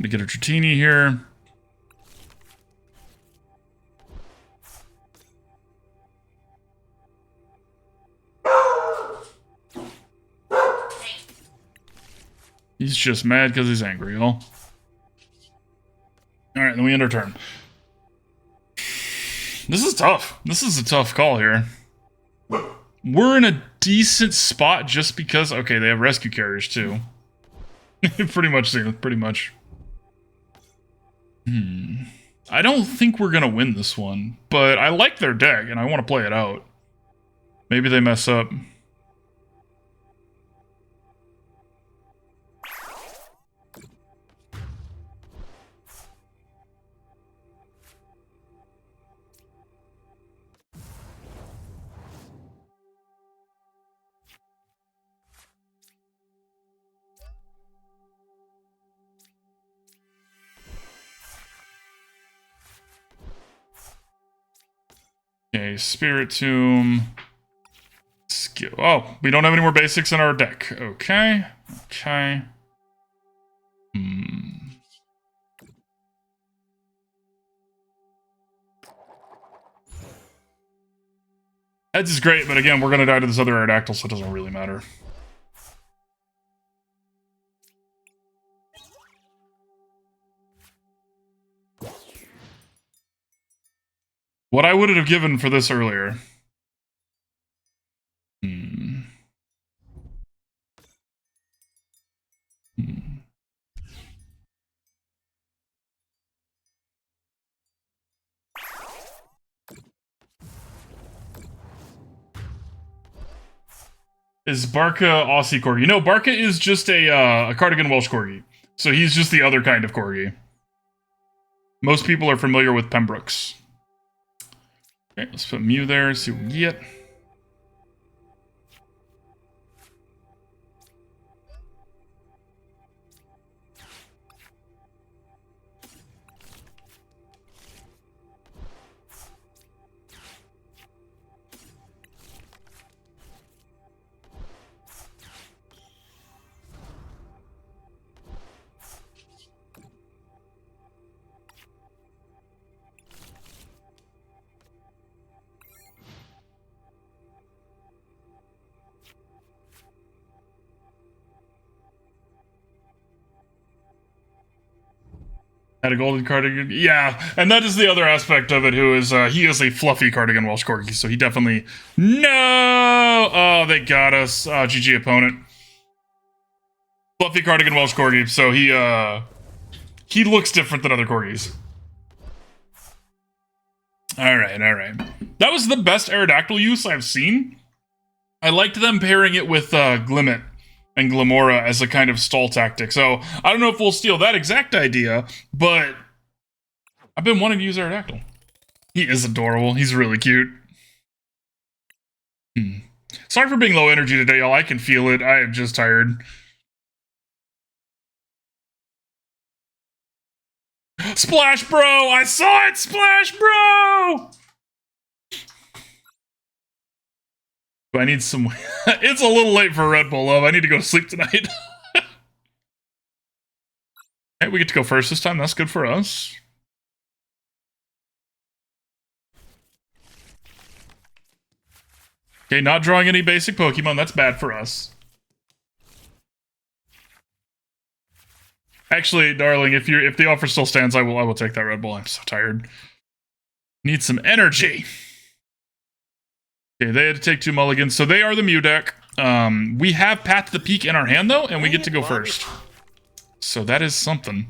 To get a Dratini here. He's just mad because he's angry, y'all. Alright, then we end our turn. This is tough. This is a tough call here. We're in a decent spot just because... Okay, they have rescue carriers, too. Pretty much, pretty much. I don't think we're gonna win this one, but I like their deck and I want to play it out. Maybe they mess up. Okay, Spiritomb. Skill. Oh, we don't have any more basics in our deck. Okay. Okay. Heads is great, but again, we're gonna die to this other Aerodactyl, so it doesn't really matter. What I would have given for this earlier. Is Barca Aussie Corgi? No, Barca is just a Cardigan Welsh Corgi. So he's just the other kind of Corgi. Most people are familiar with Pembrokes. Okay, let's put Mew there, see what we get. Had a golden cardigan. Yeah, and that is the other aspect of it, who is, he is a fluffy cardigan Welsh Corgi, so he definitely... No! Oh, they got us. GG opponent. Fluffy cardigan Welsh Corgi, so he looks different than other Corgis. Alright, alright. That was the best Aerodactyl use I've seen. I liked them pairing it with, Glimmet and Glamora as a kind of stall tactic. So, I don't know if we'll steal that exact idea, but I've been wanting to use Aerodactyl. He is adorable. He's really cute. Sorry for being low energy today, y'all. I can feel it. I am just tired. Splash Bro! I saw it! Splash Bro! I need some... It's a little late for Red Bull Love. I need to go to sleep tonight. Hey, we get to go first this time. That's good for us. Okay, not drawing any basic Pokemon. That's bad for us. Actually, darling, if the offer still stands, I will take that Red Bull. I'm so tired. Need some energy. Okay, they had to take 2 mulligans, so they are the Mew deck. We have Path to the Peak in our hand, though, and we get to go first. So that is something.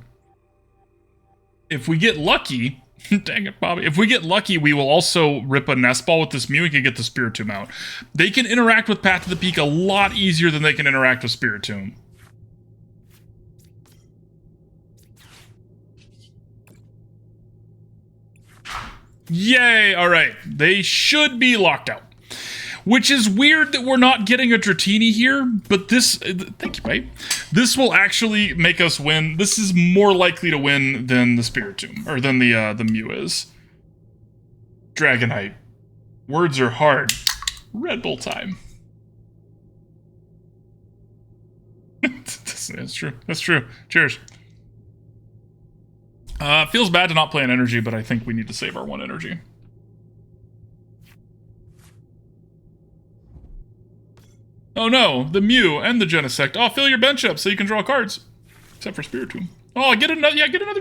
If we get lucky, Dang it, Bobby. If we get lucky, we will also rip a Nest Ball with this Mew and can get the Spiritomb out. They can interact with Path to the Peak a lot easier than they can interact with Spiritomb. Yay! Alright. They should be locked out. Which is weird that we're not getting a Dratini here, but this... Thank you, babe. This will actually make us win. This is more likely to win than the Spiritomb, or than the Mew is. Dragonite. Words are hard. Red Bull time. That's true. That's true. Cheers. Feels bad to not play an energy, but I think we need to save our one energy. Oh no, the Mew and the Genesect. Oh, fill your bench up so you can draw cards. Except for Spiritomb. Oh, get another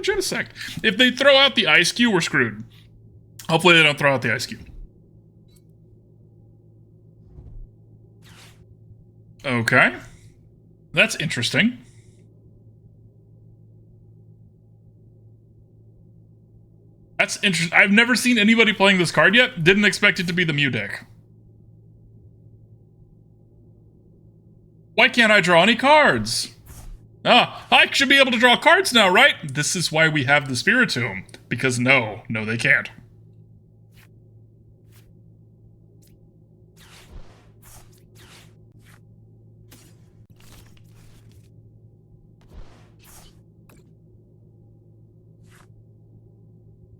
Genesect. If they throw out the Ice Cube, we're screwed. Hopefully they don't throw out the Ice Cube. Okay. That's interesting. That's interesting. I've never seen anybody playing this card yet. Didn't expect it to be the Mew deck. Why can't I draw any cards? Ah, I should be able to draw cards now, right? This is why we have the Spiritomb. Because no, they can't.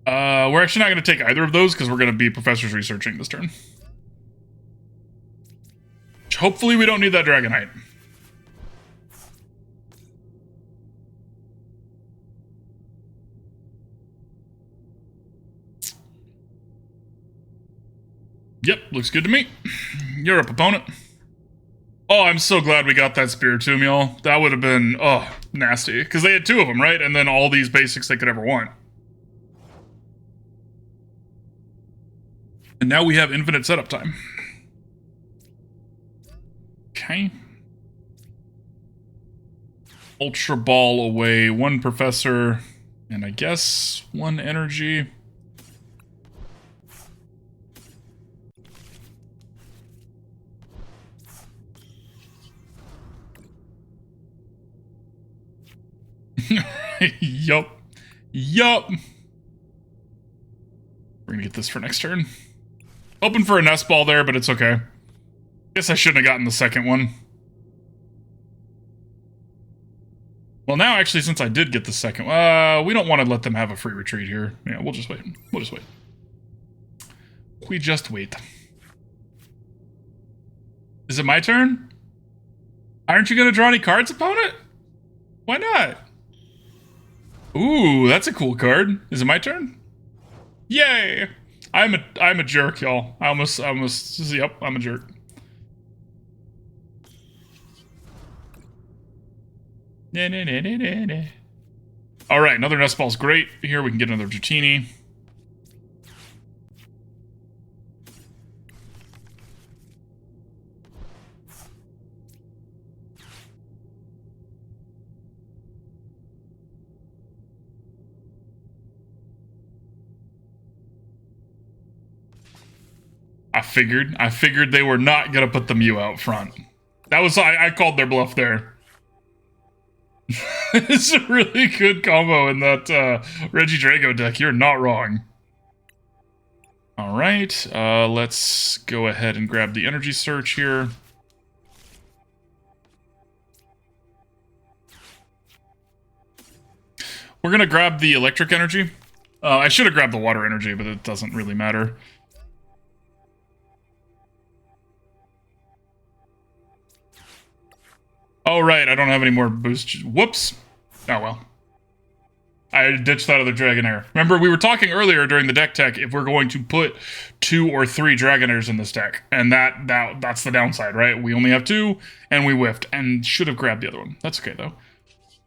We're actually not going to take either of those because we're going to be Professor's Researching this turn. Hopefully we don't need that Dragonite. Yep, looks good to me. You're up, opponent. Oh, I'm so glad we got that Spiritomb, y'all. That would have been, oh, nasty. Because they had two of them, right? And then all these basics they could ever want. And now we have infinite setup time. Okay. Ultra Ball away, one Professor, and I guess one Energy. Yup. Yup. We're gonna get this for next turn. Open for a Nest Ball there, but it's okay. Guess I shouldn't have gotten the second one. Well, now, actually, since I did get the second one, we don't want to let them have a free retreat here. Yeah, we'll just wait. We'll just wait. We just wait. Is it my turn? Aren't you going to draw any cards, opponent? Why not? Ooh, that's a cool card. Is it my turn? Yay! I'm a jerk, y'all. I almost, yep, I'm a jerk. Alright, another Nest Ball's great. Here we can get another Dratini. I figured they were not gonna put the Mew out front. That was, I called their bluff there. It's a really good combo in that Reggie Drago deck. You're not wrong. Alright, let's go ahead and grab the Energy Search here. We're gonna grab the Electric Energy. I should have grabbed the Water Energy, but it doesn't really matter. Oh, right, I don't have any more boost. Whoops. Oh, well. I ditched that other Dragonair. Remember, we were talking earlier during the deck tech if we're going to put 2 or 3 Dragonairs in this deck. And that's the downside, right? We only have 2, and we whiffed, and should have grabbed the other one. That's okay, though.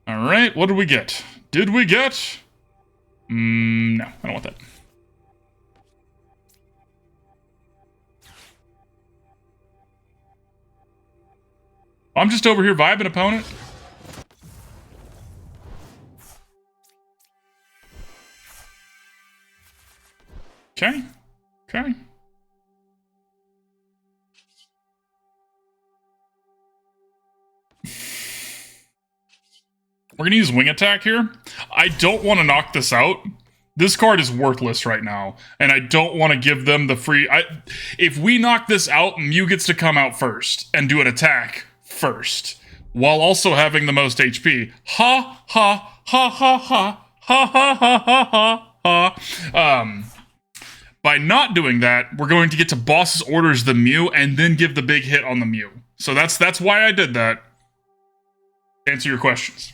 All right, what did we get? Did we get... no, I don't want that. I'm just over here vibing, opponent. Okay. Okay. We're going to use Wing Attack here. I don't want to knock this out. This card is worthless right now, and I don't want to give them the free... if we knock this out, Mew gets to come out first and do an attack first, while also having the most HP. Ha, ha, ha, ha, ha, ha, ha, ha, ha, ha. By not doing that, we're going to get to Boss's Orders the Mew, and then give the big hit on the Mew. So that's why I did that. Answer your questions.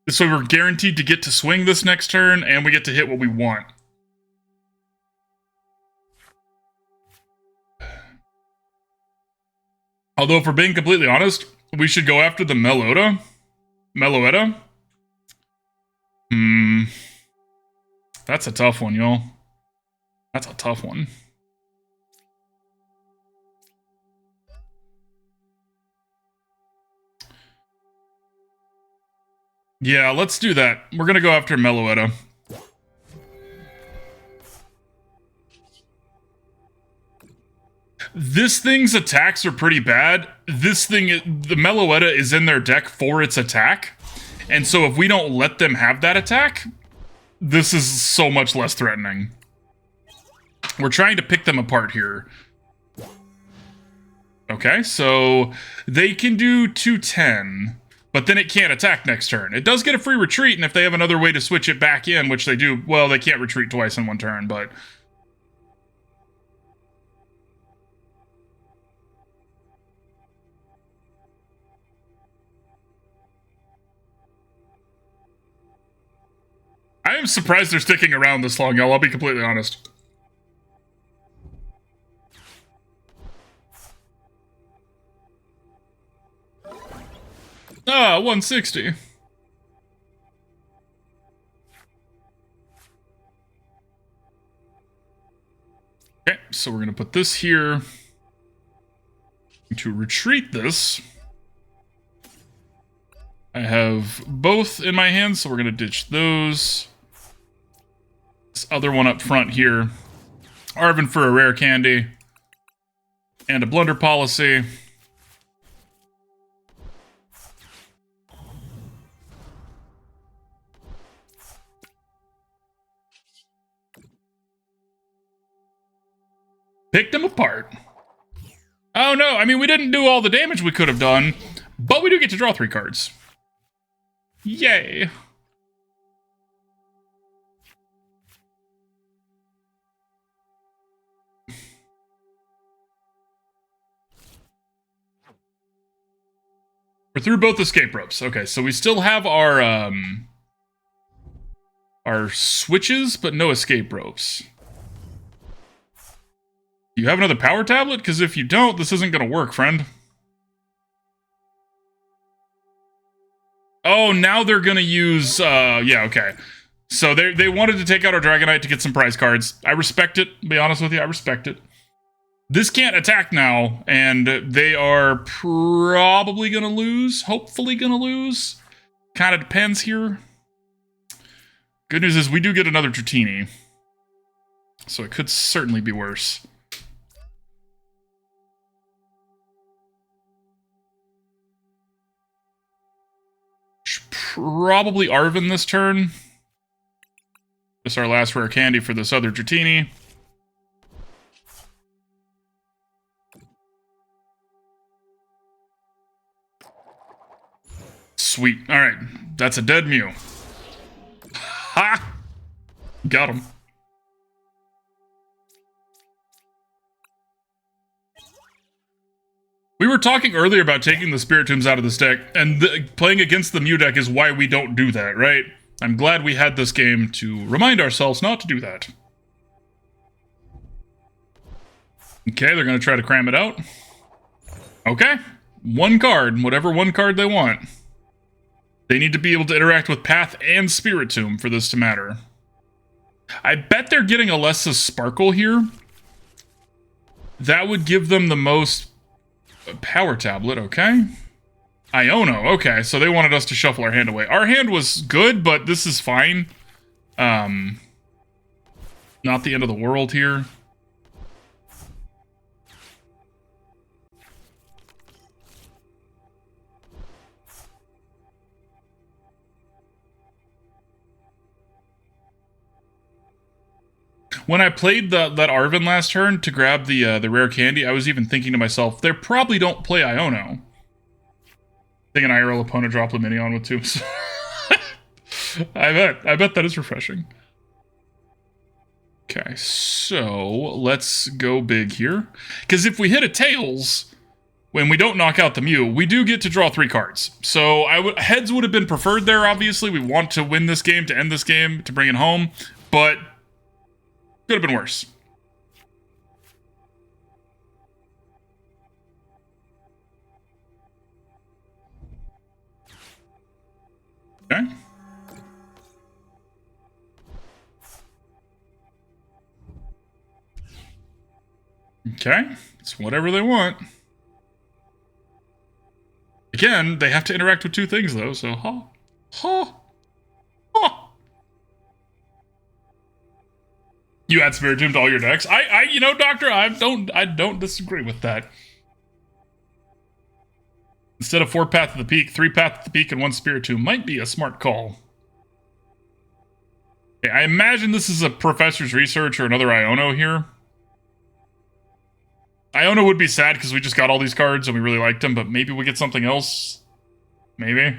So we're guaranteed to get to swing this next turn, and we get to hit what we want. Although, if we're being completely honest, we should go after the Meloetta. That's a tough one, y'all. That's a tough one. Yeah, let's do that. We're gonna go after Meloetta. This thing's attacks are pretty bad. This thing, the Meloetta is in their deck for its attack. And so if we don't let them have that attack, this is so much less threatening. We're trying to pick them apart here. Okay, so they can do 210. But then it can't attack next turn. It does get a free retreat, and if they have another way to switch it back in, which they do, well, they can't retreat twice in one turn, but... I am surprised they're sticking around this long, y'all. I'll be completely honest. Ah, 160. Okay, so we're going to put this here. To retreat this, I have both in my hand, so we're going to ditch those. This other one up front here. Arven for a Rare Candy. And a Blunder Policy. Picked them apart. Oh no, I mean, we didn't do all the damage we could have done, but we do get to draw 3 cards. Yay. We're through both escape ropes. Okay, so we still have our switches, but no escape ropes. You have another power tablet? Because if you don't, this isn't going to work, friend. Oh, now they're going to use... yeah, okay. So they wanted to take out our Dragonite to get some prize cards. I respect it. To be honest with you, I respect it. This can't attack now, and they are probably going to lose. Hopefully going to lose. Kind of depends here. Good news is we do get another Dratini. So it could certainly be worse. Probably Arven this turn. This is our last rare candy for this other Dratini. Sweet. Alright. That's a dead Mew. Ha! Got him. We were talking earlier about taking the Spiritombs out of this deck, and playing against the Mew deck is why we don't do that, right? I'm glad we had this game to remind ourselves not to do that. Okay, they're going to try to cram it out. Okay. 1 card, whatever 1 card they want. They need to be able to interact with Path and Spiritomb for this to matter. I bet they're getting a Alessa's Sparkle here. That would give them the most... Power tablet, okay. Iono, okay, so they wanted us to shuffle our hand away. Our hand was good, but this is fine. Not the end of the world here. When I played that Arven last turn to grab the rare candy, I was even thinking to myself, they probably don't play Iono. I think an IRL opponent dropped a mini on with two. I bet that is refreshing. Okay, so let's go big here. Because if we hit a Tails, when we don't knock out the Mew, we do get to draw 3 cards. So heads would have been preferred there, obviously. We want to win this game, to end this game, to bring it home. But could have been worse. Okay. Okay. It's whatever they want. Again, they have to interact with 2 things, though, so You add Spiritomb to all your decks. You know, Doctor, I don't disagree with that. Instead of 4 Path to the Peak, 3 Path to the Peak and 1 Spiritomb might be a smart call. Okay, I imagine this is a Professor's Research or another Iono here. Iono would be sad because we just got all these cards and we really liked them, but maybe we get something else. Maybe.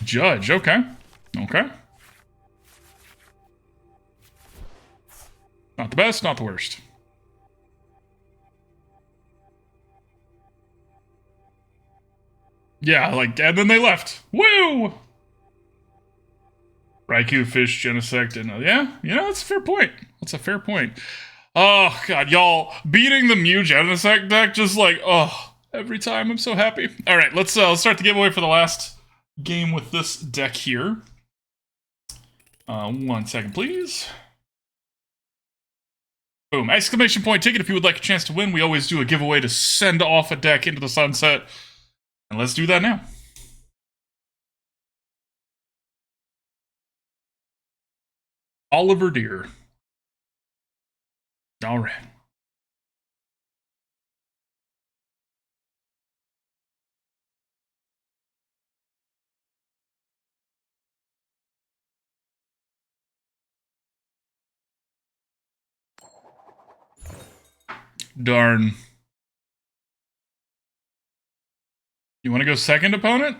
Judge, okay. Okay. Not the best, not the worst. Yeah, like, and then they left. Woo! Raikou, Fish, Genesect, and yeah, you know, that's a fair point. That's a fair point. Oh, God, y'all, beating the Mew Genesect deck, just like, oh, every time, I'm so happy. All right, let's start the giveaway for the last game with this deck here. 1 second, please. Boom. Exclamation point ticket if you would like a chance to win. We always do a giveaway to send off a deck into the sunset. And let's do that now. Oliver Deer. All right. Darn. You want to go second, opponent?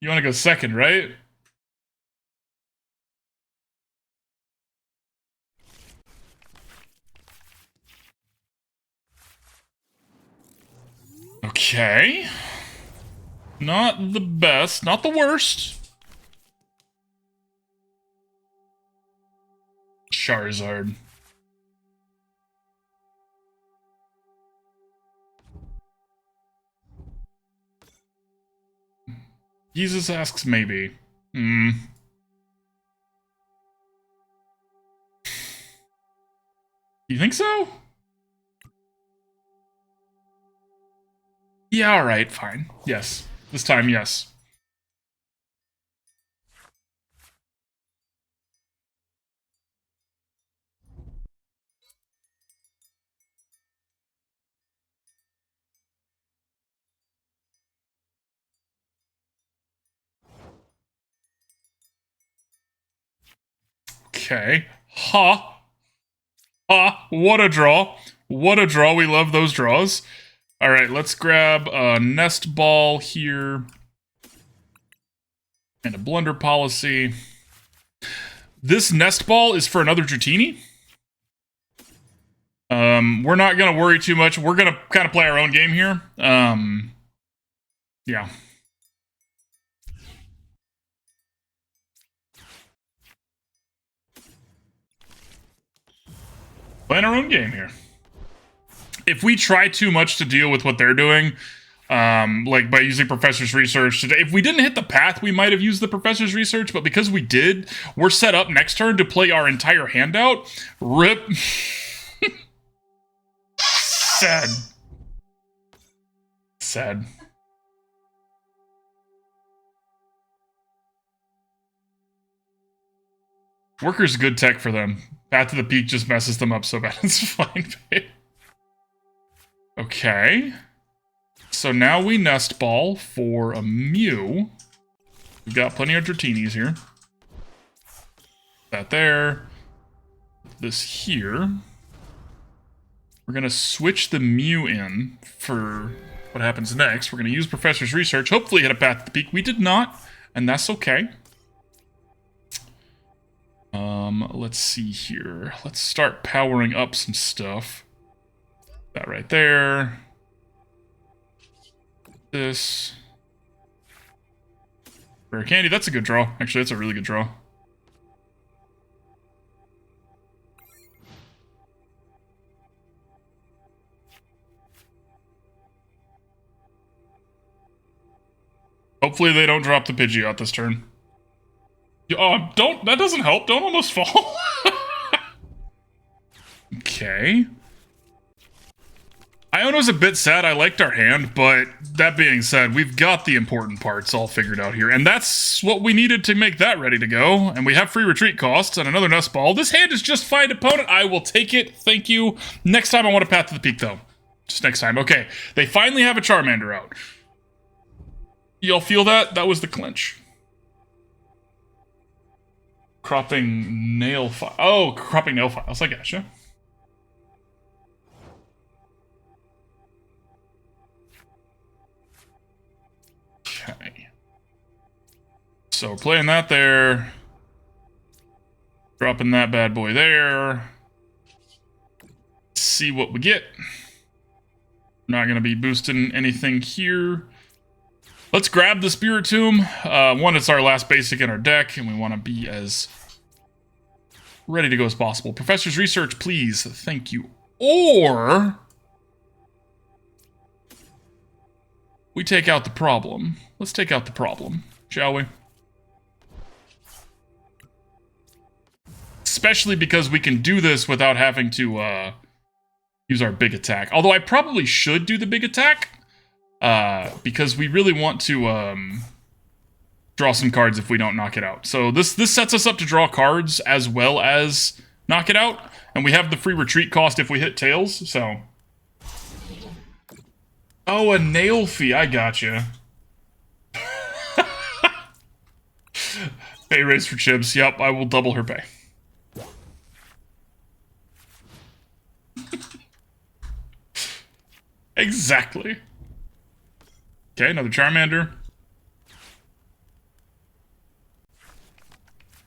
You want to go second, right? Okay. Not the best, not the worst. Charizard. Jesus asks maybe. You think so? Yeah, alright, fine. Yes. This time, yes. Okay. Ha! Ha! What a draw. What a draw. We love those draws. Alright, let's grab a Nest Ball here. And a Blunder Policy. This Nest Ball is for another Dratini. We're not going to worry too much. We're going to kind of play our own game here. Yeah. Playing our own game here. If we try too much to deal with what they're doing, like by using Professor's Research today, if we didn't hit the path, we might have used the Professor's Research, but because we did, we're set up next turn to play our entire handout. RIP. Sad. Sad. Worker's good tech for them. Path to the Peak just messes them up so bad. It's fine, babe. Okay. So now we Nest Ball for a Mew. We've got plenty of Dratinis here. That there. This here. We're going to switch the Mew in for what happens next. We're going to use Professor's Research. Hopefully hit a Path to the Peak. We did not, and that's okay. Let's see here. Let's start powering up some stuff. That right there. This. Rare Candy, that's a good draw. Actually, that's a really good draw. Hopefully they don't drop the Pidgeot this turn. Oh, don't, that doesn't help. Don't almost fall. Okay. Iono's a bit sad. I liked our hand, but that being said, we've got the important parts all figured out here. And that's what we needed to make that ready to go. And we have free retreat costs and another Nest Ball. This hand is just fine, opponent. I will take it. Thank you. Next time I want a Path to the Peak, though. Just next time. Okay. They finally have a Charmander out. Y'all feel that? That was the clinch. Cropping nail file. Oh, cropping nail files. I gotcha. Okay. So we're playing that there. Dropping that bad boy there. See what we get. Not going to be boosting anything here. Let's grab the Spiritomb. One, it's our last basic in our deck, and we want to be as ready to go as possible. Professor's Research, please. Thank you. Or we take out the problem. Let's take out the problem, shall we? Especially because we can do this without having to use our big attack. Although I probably should do the big attack. Because we really want to draw some cards if we don't knock it out. So this sets us up to draw cards as well as knock it out. And we have the free retreat cost if we hit tails, so... Oh, a nail fee, I gotcha. Pay raise for Chibs, yep, I will double her pay. Exactly. Okay, another Charmander.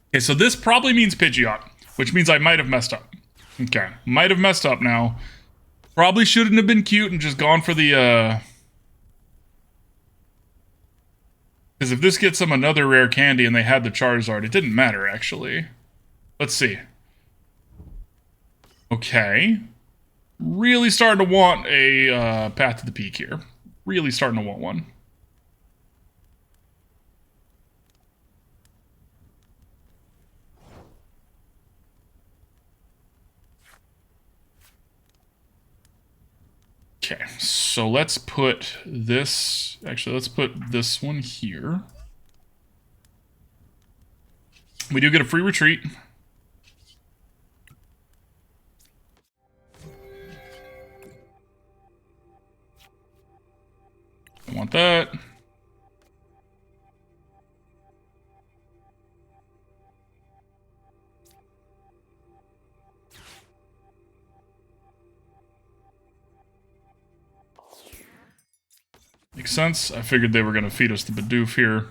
Okay, so this probably means Pidgeot, which means I might have messed up. Okay, might have messed up now. Probably shouldn't have been cute and just gone for the, because if this gets them another Rare Candy and they had the Charizard, it didn't matter, actually. Let's see. Okay. Really starting to want a Path to the Peak here. Really starting to want one. Okay, so let's put this... Actually, let's put this one here. We do get a free retreat. I want that. Makes sense. I figured they were going to feed us the Bidoof here.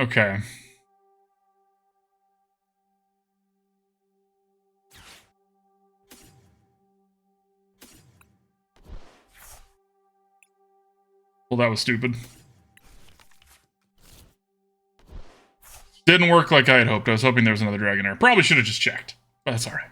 Okay. Well, that was stupid. Didn't work like I had hoped. I was hoping there was another Dragonair. Probably should have just checked, but that's alright.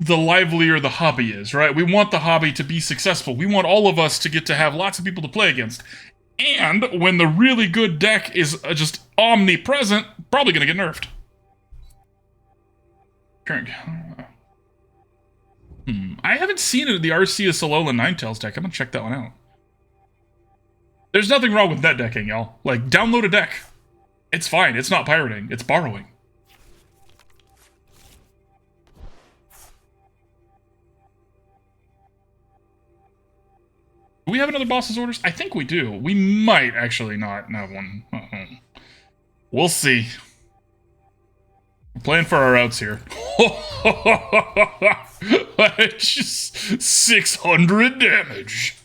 the livelier the hobby is, right? We want the hobby to be successful. We want all of us to get to have lots of people to play against. And when the really good deck is just omnipresent, probably going to get nerfed. I haven't seen it in the Arceus Alolan Ninetales deck. I'm going to check that one out. There's nothing wrong with net decking, y'all. Like, download a deck. It's fine. It's not pirating. It's borrowing. Do we have another boss's orders? I think we do. We might actually not have one. We'll see. We're playing for our outs here. Just 600 damage.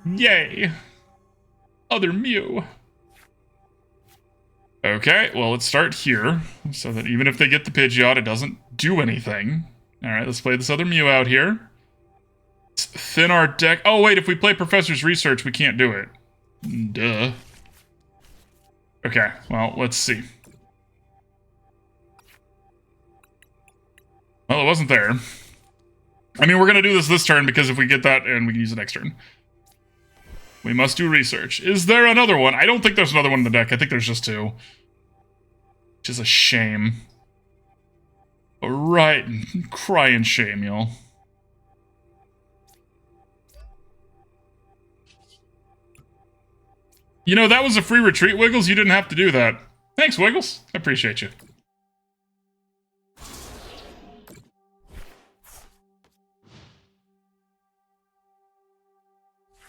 Yay. Other Mew. Okay, well, let's start here, so that even if they get the Pidgeot, it doesn't do anything. Alright, let's play this other Mew out here. Let's thin our deck. Oh, wait, if we play Professor's Research, we can't do it. Duh. Okay, well, let's see. Well, it wasn't there. I mean, we're going to do this turn, because if we get that, and we can use it next turn. We must do research. Is there another one? I don't think there's another one in the deck. I think there's just two. Which is a shame. Right. Crying shame, y'all. You know, that was a free retreat, Wiggles. You didn't have to do that. Thanks, Wiggles. I appreciate you.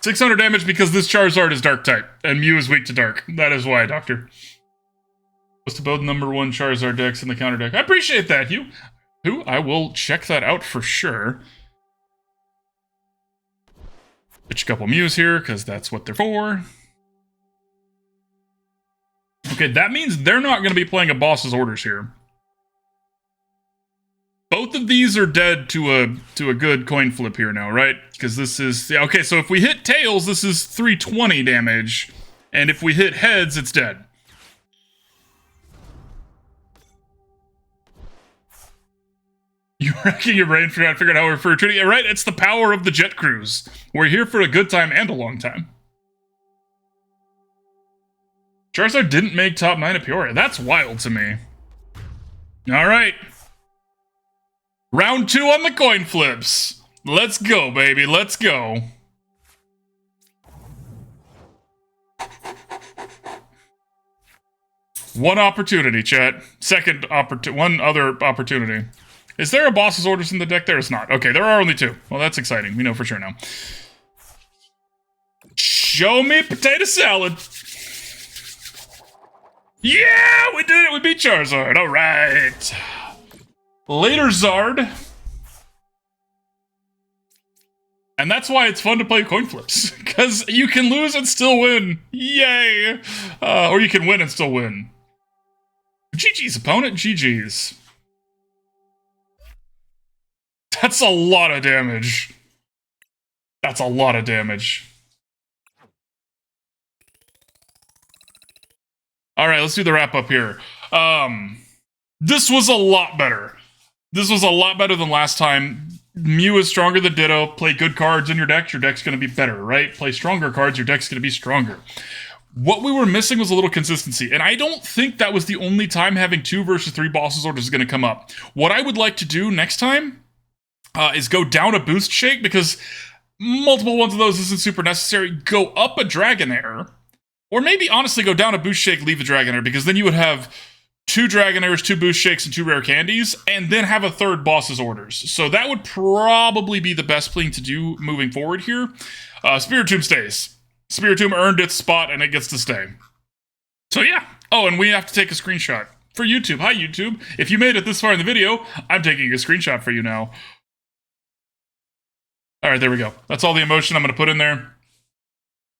$600 damage because this Charizard is Dark type, and Mew is weak to Dark. That is why, Doctor. Close to both #1 Charizard decks in the counter deck. I appreciate that, Hugh. I will check that out for sure. Pitch a couple Mews here, because that's what they're for. Okay, that means they're not going to be playing a boss's orders here. Both of these are dead to a good coin flip here now, right? Because this is... Yeah, okay, so if we hit tails, this is 320 damage. And if we hit heads, it's dead. You're racking your brain trying to figure out how we're for retreating. Yeah, right? It's the power of the jet cruise. We're here for a good time and a long time. Charizard didn't make top 9 at Peoria. That's wild to me. Alright. Round 2 on the coin flips. Let's go, baby. Let's go. One opportunity, chat. One other opportunity. Is there a boss's orders in the deck? There is not. Okay, there are only 2. Well, that's exciting. We know for sure now. Show me potato salad. Yeah, we did it. We beat Charizard. All right. Later, Zard. And that's why it's fun to play coin flips. Because you can lose and still win. Yay. Or you can win and still win. GG's, opponent. GG's. That's a lot of damage. That's a lot of damage. Alright, let's do the wrap-up here. This was a lot better. This was a lot better than last time. Mew is stronger than Ditto. Play good cards in your deck, your deck's going to be better, right? Play stronger cards, your deck's going to be stronger. What we were missing was a little consistency, and I don't think that was the only time having 2 versus 3 bosses orders is going to come up. What I would like to do next time is go down a Boost Shake, because multiple ones of those isn't super necessary. Go up a Dragonair, or maybe honestly go down a Boost Shake, leave a Dragonair, because then you would have 2 Dragonairs, 2 Boost Shakes, and 2 Rare Candies, and then have a 3rd boss's orders. So that would probably be the best thing to do moving forward here. Spiritomb stays. Spiritomb earned its spot, and it gets to stay. So yeah. Oh, and we have to take a screenshot for YouTube. Hi, YouTube. If you made it this far in the video, I'm taking a screenshot for you now. All right, there we go. That's all the emotion I'm going to put in there.